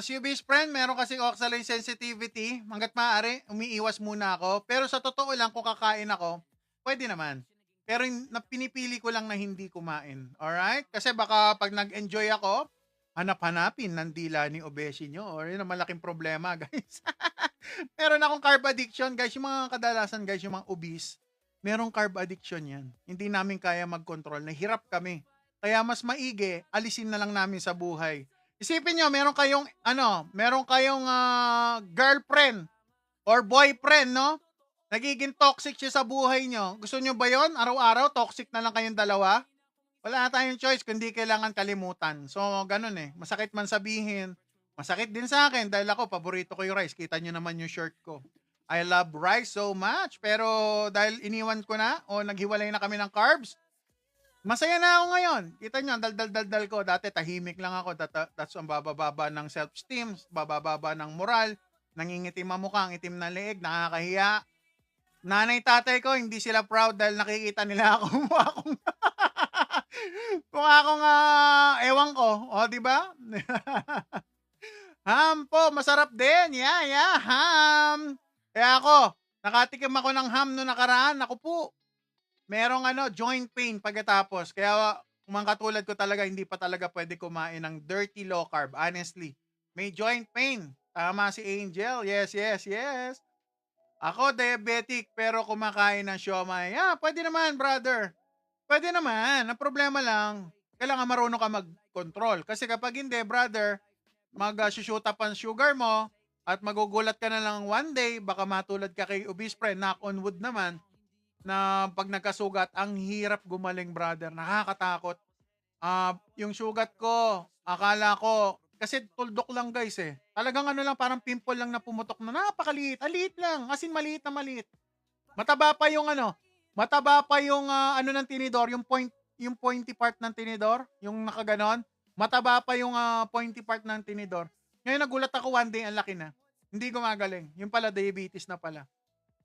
Si best friend, meron kasing oxalate sensitivity. Hanggat maaari, umiiwas muna ako. Pero sa totoo lang, kung kakain ako, pwede naman. Pero pinipili ko lang na hindi kumain. Alright? Kasi baka pag nag-enjoy ako, hanap-hanapin ng dila ni Obeshi nyo. Or yun ang malaking problema, guys. Meron akong carb addiction, guys. Yung mga kadalasan, guys, yung mga obese, merong carb addiction yan. Hindi namin kaya mag-control. Nahirap kami. Kaya mas maigi, alisin na lang namin sa buhay. Isipin nyo, meron kayong girlfriend or boyfriend, no? Nagiging toxic siya sa buhay nyo. Gusto nyo ba yon? Araw-araw, toxic na lang kayong dalawa? Wala na tayong choice kundi kailangan kalimutan. So, ganun eh. Masakit man sabihin. Masakit din sa akin dahil ako, paborito ko yung rice. Kita nyo naman yung shirt ko. I love rice so much. Pero dahil iniwan ko na o naghiwalay na kami ng carbs, masaya na ako ngayon. Kita nyo, dal ko. Dati tahimik lang ako. That's ang bababa ng self-esteem, bababa ng moral, nangingitim ang mukha, ang itim na leeg, nakakahiya. Nanay, tatay ko, hindi sila proud dahil nakikita nila ako mukha akong ewan ko. O, di ba? Ham po, masarap din. Yeah, ham. Kaya ako, nakatikim ako ng ham no nakaraan. Ako po, merong joint pain pagkatapos. Kaya kung mga katulad ko talaga, hindi pa talaga pwede kumain ng dirty low carb. Honestly, may joint pain. Tama si Angel. Yes. Ako, diabetic, pero kumakain ng siomay. Pwede naman, brother. Pwede naman. Ang problema lang, kailangan marunong ka mag-control. Kasi kapag hindi, brother, mag-shoot up ang sugar mo, at magugulat ka na lang one day, baka matulad ka kay obese friend, knock on wood naman, na pag nagkasugat, ang hirap gumaling, brother. Nakakatakot. Yung sugat ko, akala ko, kasi tuldok lang, guys eh. Talagang parang pimple lang na pumutok na napakaliit. Aliit lang. As in, maliit na maliit. Mataba pa yung ng tinidor, yung pointy part ng tinidor, yung nakaganon. Mataba pa yung pointy part ng tinidor. Ngayon nagulat ako one day, ang laki na. Hindi gumagaling. Yung pala, diabetes na pala.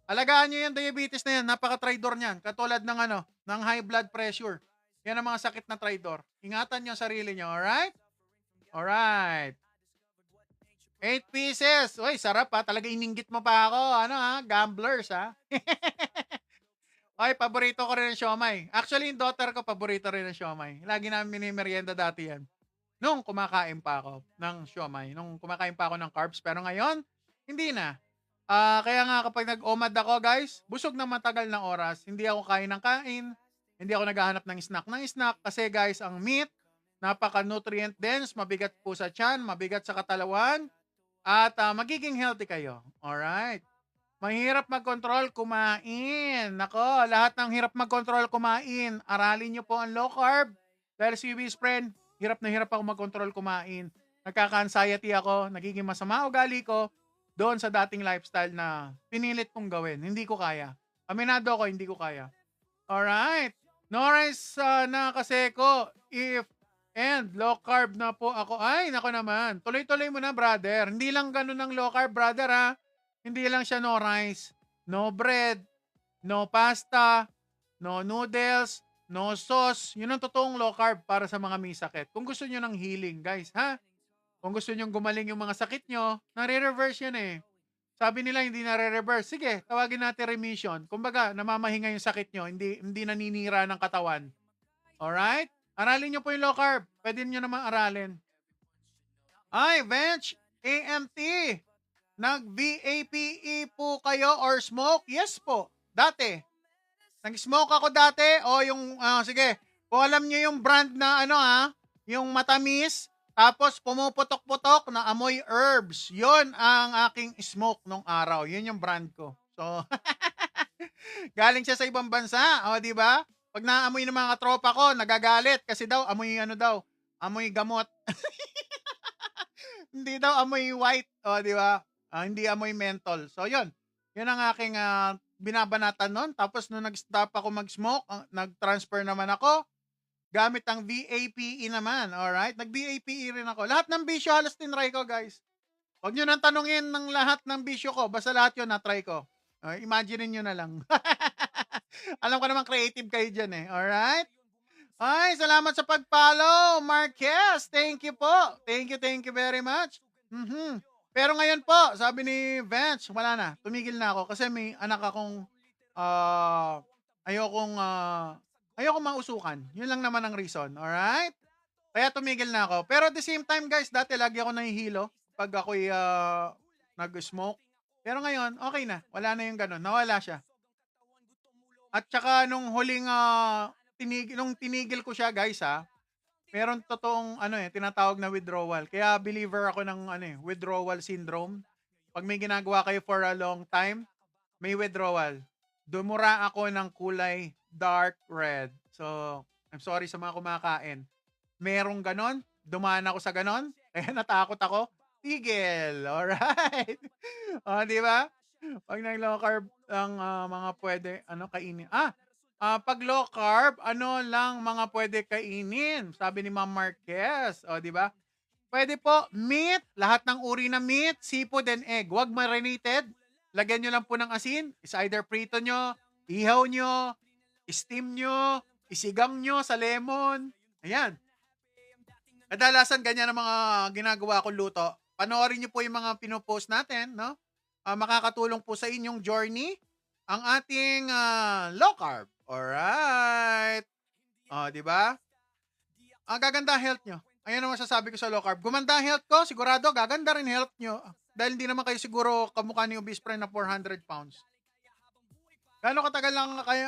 Alagaan nyo yung diabetes na yan. Napaka-tridor niyan. Katulad ng high blood pressure. Yan ang mga sakit na tridor. Ingatan nyo ang sarili nyo. Alright? Alright. 8 pieces. Uy, sarap ha. Talaga ininggit mo pa ako. Ano ha? Gamblers ha. Ay, paborito ko rin ang siomay. Actually, yung daughter ko, paborito rin ang siomay. Lagi namin minimerienda dati yan. Nung kumakain pa ako ng siomay. Nung kumakain pa ako ng carbs. Pero ngayon, hindi na. Kaya nga kapag nag-OMAD ako, guys, busog na matagal ng oras. Hindi ako kain ng kain. Hindi ako naghahanap ng snack. Kasi guys, ang meat, napaka-nutrient dense, mabigat po sa tiyan, mabigat sa katawan, at magiging healthy kayo. Alright? Mahirap mag-control kumain. Nako, lahat ng hirap mag-control kumain. Aralin nyo po ang low carb. Dahil si Best Friend, hirap na hirap ako mag-control kumain. Nagkaka-anxiety ako, nagiging masama ugali ko doon sa dating lifestyle na pinilit kong gawin. Hindi ko kaya. Aminado ako, hindi ko kaya. Alright. No rice na kasi ko. And low carb na po ako. Ay, nako naman. Tuloy-tuloy mo na, brother. Hindi lang ganun ang low carb, brother, ha? Hindi lang siya no rice, no bread, no pasta, no noodles, no sauce. Yun ang totoong low carb para sa mga may sakit. Kung gusto nyo ng healing, guys, ha? Kung gusto nyo gumaling yung mga sakit nyo, nare-reverse yan eh. Sabi nila hindi nare-reverse. Sige, tawagin natin remission. Kumbaga, namamahinga yung sakit nyo, hindi naninira ng katawan. Alright? Aralin nyo po yung low carb. Pwede nyo naman aralin. Ay, Bench, AMT. Nag-VAPE po kayo or smoke? Yes po. Dati. Nag-smoke ako dati. O yung, sige. Kung alam nyo yung brand na yung matamis, tapos pumuputok-putok na amoy herbs. Yon ang aking smoke nung araw. Yun yung brand ko. So, galing siya sa ibang bansa. O, di ba? Pag naamoy ng mga tropa ko, nagagalit. Kasi daw, amoy gamot. Hindi daw amoy white. O, di ba? Hindi amoy menthol. So, yun. Yun ang aking binabanatan nun. Tapos, nung nag-stop ako mag-smoke, nag-transfer naman ako. Gamit ang VAPE naman. Alright? Nag-VAPE rin ako. Lahat ng bisyo, halos tinry ko, guys. Huwag nyo nang tanungin ng lahat ng bisyo ko. Basta lahat yun, na-try ko. Imagine nyo na lang. Alam ko naman, creative kayo dyan eh. Alright? Ay, salamat sa pag-follow, Marquez. Thank you po. Thank you very much. Pero ngayon po, sabi ni Vance, wala na. Tumigil na ako kasi may anak akong ayokong mausukan. Yun lang naman ang reason. Alright? Kaya tumigil na ako. Pero at the same time, guys, dati lagi ako nahihilo pag ako'y nag-smoke. Pero ngayon, okay na. Wala na yung ganun. Nawala siya. At saka nung huling nung tinigil ko siya, guys, meron totoong tinatawag na withdrawal. Kaya believer ako ng withdrawal syndrome. Pag may ginagawa kayo for a long time, may withdrawal. Dumura ako ng kulay dark red. So, I'm sorry sa mga kumakain. Merong ganon, dumaan ako sa ganon, kaya natakot ako. Tigil. Alright. Di ba? Pag nag-low carb ang mga pwede kainin. Pag low carb, lang mga pwede kainin? Sabi ni Ma'am Marquez. O, di ba? Pwede po, meat, lahat ng uri ng meat, seafood and egg. Huwag marinated. Lagyan nyo lang po ng asin. Is either prito nyo, ihaw nyo, steam nyo, isigang nyo sa lemon. Ayan. Kadalasan ganyan ang mga ginagawa kong luto. Panoorin nyo po yung mga pinopost natin, no? Makakatulong po sa inyong journey ang ating low carb. Alright. Di ba? Gaganda health nyo. Ayan ang masasabi ko sa low carb. Gumanda health ko, sigurado gaganda rin health nyo. Dahil hindi naman kayo siguro kamukha ni Obese Friend na 400 pounds. Gano'ng katagal lang kayo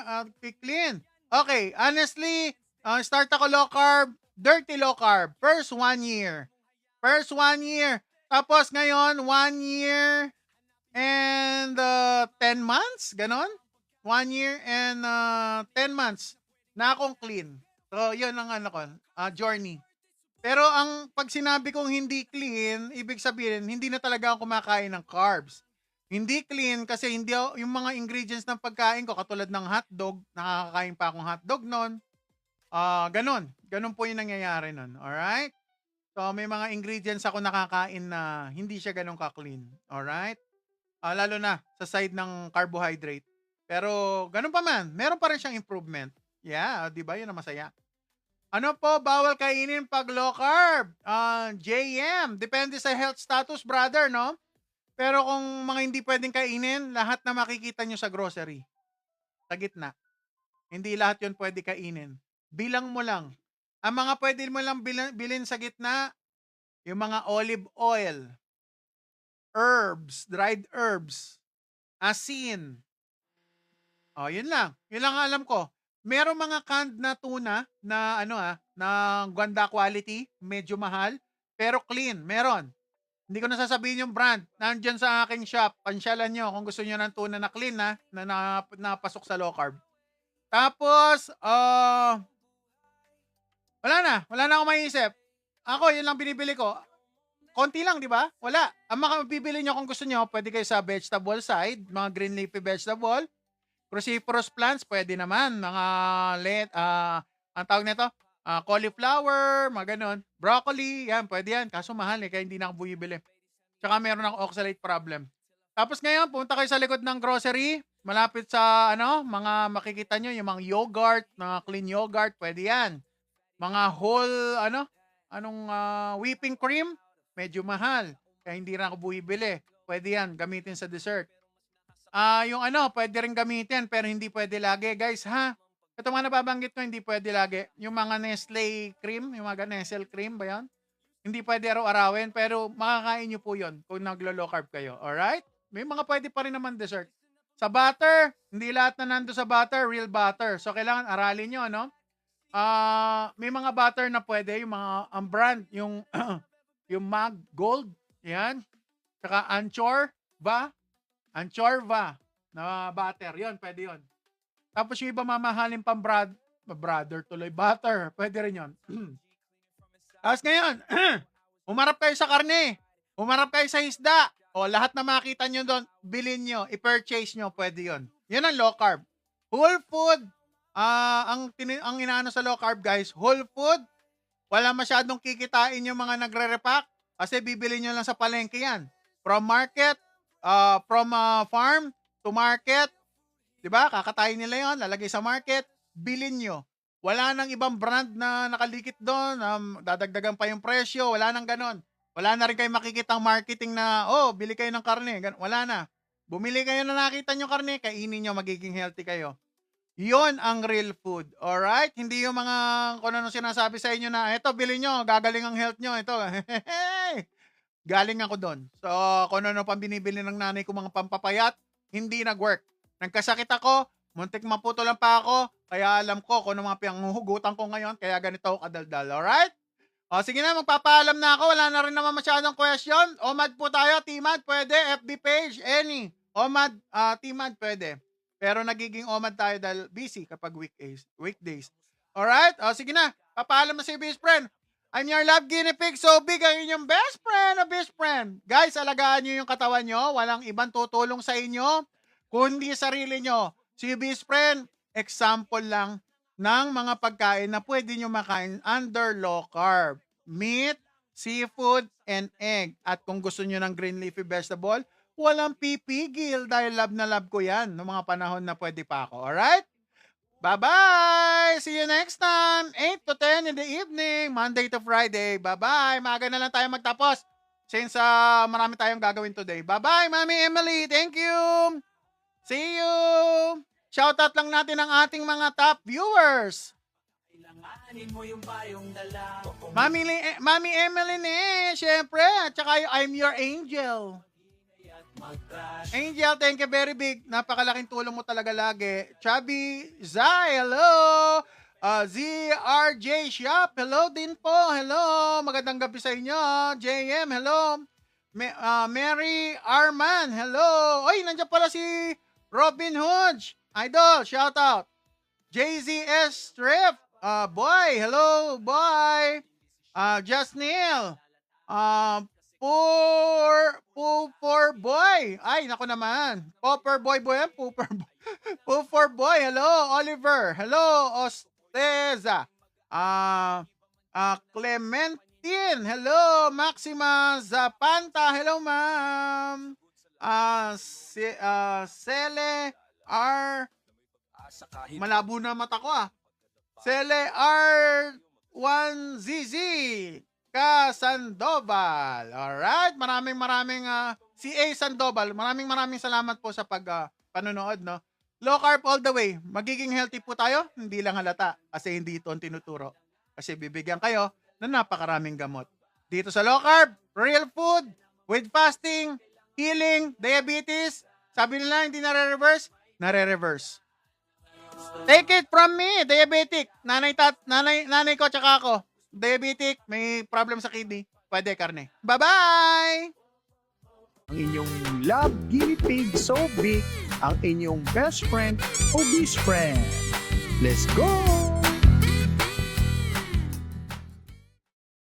clean? Okay, honestly, start ako low carb, dirty low carb. First 1 year. Tapos ngayon, 1 year and 10 months, ganon? 1 year and 10 months na akong clean. So, yun ang journey. Pero pag sinabi kong hindi clean, ibig sabihin, hindi na talaga ako kumakain ng carbs. Hindi clean kasi hindi yung mga ingredients ng pagkain ko, katulad ng hotdog, nakakakain pa akong hotdog nun. Ganon po yung nangyayari nun. Alright? So, may mga ingredients ako nakakain na hindi siya ganon ka-clean. Alright? Lalo na sa side ng carbohydrate. Pero, ganun pa man, meron pa rin siyang improvement. Yeah, di ba? Yun ang masaya. Ano po bawal kainin pag low carb? JM, depende sa health status, brother, no? Pero kung mga hindi pwedeng kainin, lahat na makikita nyo sa grocery, sa gitna. Hindi lahat yon pwede kainin. Bilang mo lang. Ang mga pwede mo lang bilhin sa gitna, yung mga olive oil, herbs, dried herbs, asin. Oh, yun lang. Yun lang ang alam ko. Merong mga canned na tuna na na ganda quality, medyo mahal, pero clean. Meron. Hindi ko na sasabihin yung brand. Nandiyan sa aking shop. Pansyalan nyo kung gusto nyo ng tuna na clean na napasok sa low carb. Tapos, wala na akong maiisip. Ako, yun lang binibili ko. Konti lang, di ba? Wala. Ang makabibili nyo kung gusto nyo, pwede kayo sa vegetable side, mga green leafy vegetable. Cruciferous plants, pwede naman. Mga ang tawag nito, cauliflower, mga ganon. Broccoli, yan, pwede yan. Kaso mahal kaya hindi na ako bumibili. Tsaka meron akong oxalate problem. Tapos ngayon, punta kayo sa likod ng grocery, malapit sa, mga makikita nyo, yung mga yogurt, mga clean yogurt, pwede yan. Mga whole, whipping cream, medyo mahal. Kaya hindi na ako bumibili. Pwede yan, gamitin sa dessert. Yung pwede rin gamitin, pero hindi pwede lagi, guys, ha? Ito mga nababanggit ko, hindi pwede lagi. Yung mga Nestle cream, yung mga Nestle cream ba yan? Hindi pwede araw-arawin, pero makakain nyo po yun kung naglo-low carb kayo. Alright? May mga pwede pa rin naman dessert. Sa butter, hindi lahat na nando sa butter, real butter. So, kailangan aralin nyo, may mga butter na pwede, yung mga ang brand, yung yung Mag Gold, yan. Saka Anchorva na butter, yon pwede yon. Tapos yung iba mamahalin pang brother tuloy, butter, pwede rin yon. Tapos ngayon, umarap kayo sa karne, umarap kayo sa isda, o lahat na makita nyo doon, bilhin nyo, i-purchase nyo, pwede yon. Yan ang low carb. Whole food, ang inaano sa low carb, guys, whole food, wala masyadong kikitain yung mga nagre-repack kasi bibili nyo lang sa palengke yan. From market, from farm to market, di ba? Kakatayin nila yon, lalagay sa market, bilhin nyo. Wala nang ibang brand na nakalikit doon, dadagdagan pa yung presyo, wala nang ganon. Wala na rin kayo makikitang marketing na, bili kayo ng karne. Wala na. Bumili kayo na nakita nyo karne, kainin nyo, magiging healthy kayo. Yon ang real food. Alright? Hindi yung mga kung ano sinasabi sa inyo na, eto, bilhin nyo, gagaling ang health nyo. Ito, galing ako doon. So, kung ano pang binibili ng nanay ko mga pampapayat, hindi nag-work. Nagkasakit ako, muntik maputo lang pa ako, kaya alam ko kung ano mga pinanghuhugutan ko ngayon, kaya ganito ako kadaldal. Alright? O, sige na, magpapaalam na ako. Wala na rin naman masyadong question. OMAD po tayo. T-MAD, pwede. FB page, any. OMAD, T-MAD, pwede. Pero nagiging OMAD tayo dahil busy kapag weekdays. Alright? O, sige na. Papaalam na si best friend. I'm your love guinea pig. So big ang inyong best friend. Guys, alagaan nyo yung katawan nyo. Walang ibang tutulong sa inyo, kundi sarili nyo. Si best friend, example lang ng mga pagkain na pwede nyo makain under low carb. Meat, seafood, and egg. At kung gusto nyo ng green leafy vegetable, walang pipigil dahil love na love ko yan noong mga panahon na pwede pa ako. Alright? Bye-bye! See you next time! 8 to 10 in the evening, Monday to Friday. Bye-bye! Maaga na lang tayo magtapos since marami tayong gagawin today. Bye-bye, Mami Emily! Thank you! See you! Shoutout lang natin ang ating mga top viewers. Mami Emily syempre. At saka yung I'm Your Angel. Angel, thank you very big. Napakalaking tulong mo talaga lagi. Chubby Zai, hello. ZRJ Shop, hello din po. Hello, magandang gabi sa inyo. JM, hello. Mary Arman, hello. Oy, nandiyan pala si Robin Hood. Idol, shout out. JZS Strip, boy, hello, boy. Just Neil, Pooper Boy. Ay, nako naman. Popper Boy, Pooper Boy, hello. Oliver, hello. Osteza, Clementine, hello. Maxima Zapanta, hello, ma'am. Sele R. Malabo na mata ko, Sele R. 1ZZ Sandoval. Alright, maraming si A Sandoval, maraming salamat po sa panonood, no? Low carb all the way. Magiging healthy po tayo, hindi lang halata kasi hindi ito ang tinuturo. Kasi bibigyan kayo ng napakaraming gamot. Dito sa low carb, real food, with fasting, healing, diabetes, sabi nila hindi nare-reverse, nare-reverse. Take it from me, diabetic. Nanay ko tsaka ako. Diabetic, may problem sa kidney. Pwede karne. Bye-bye! Ang inyong love guinea pig so big, ang inyong best friend, obese friend. Let's go!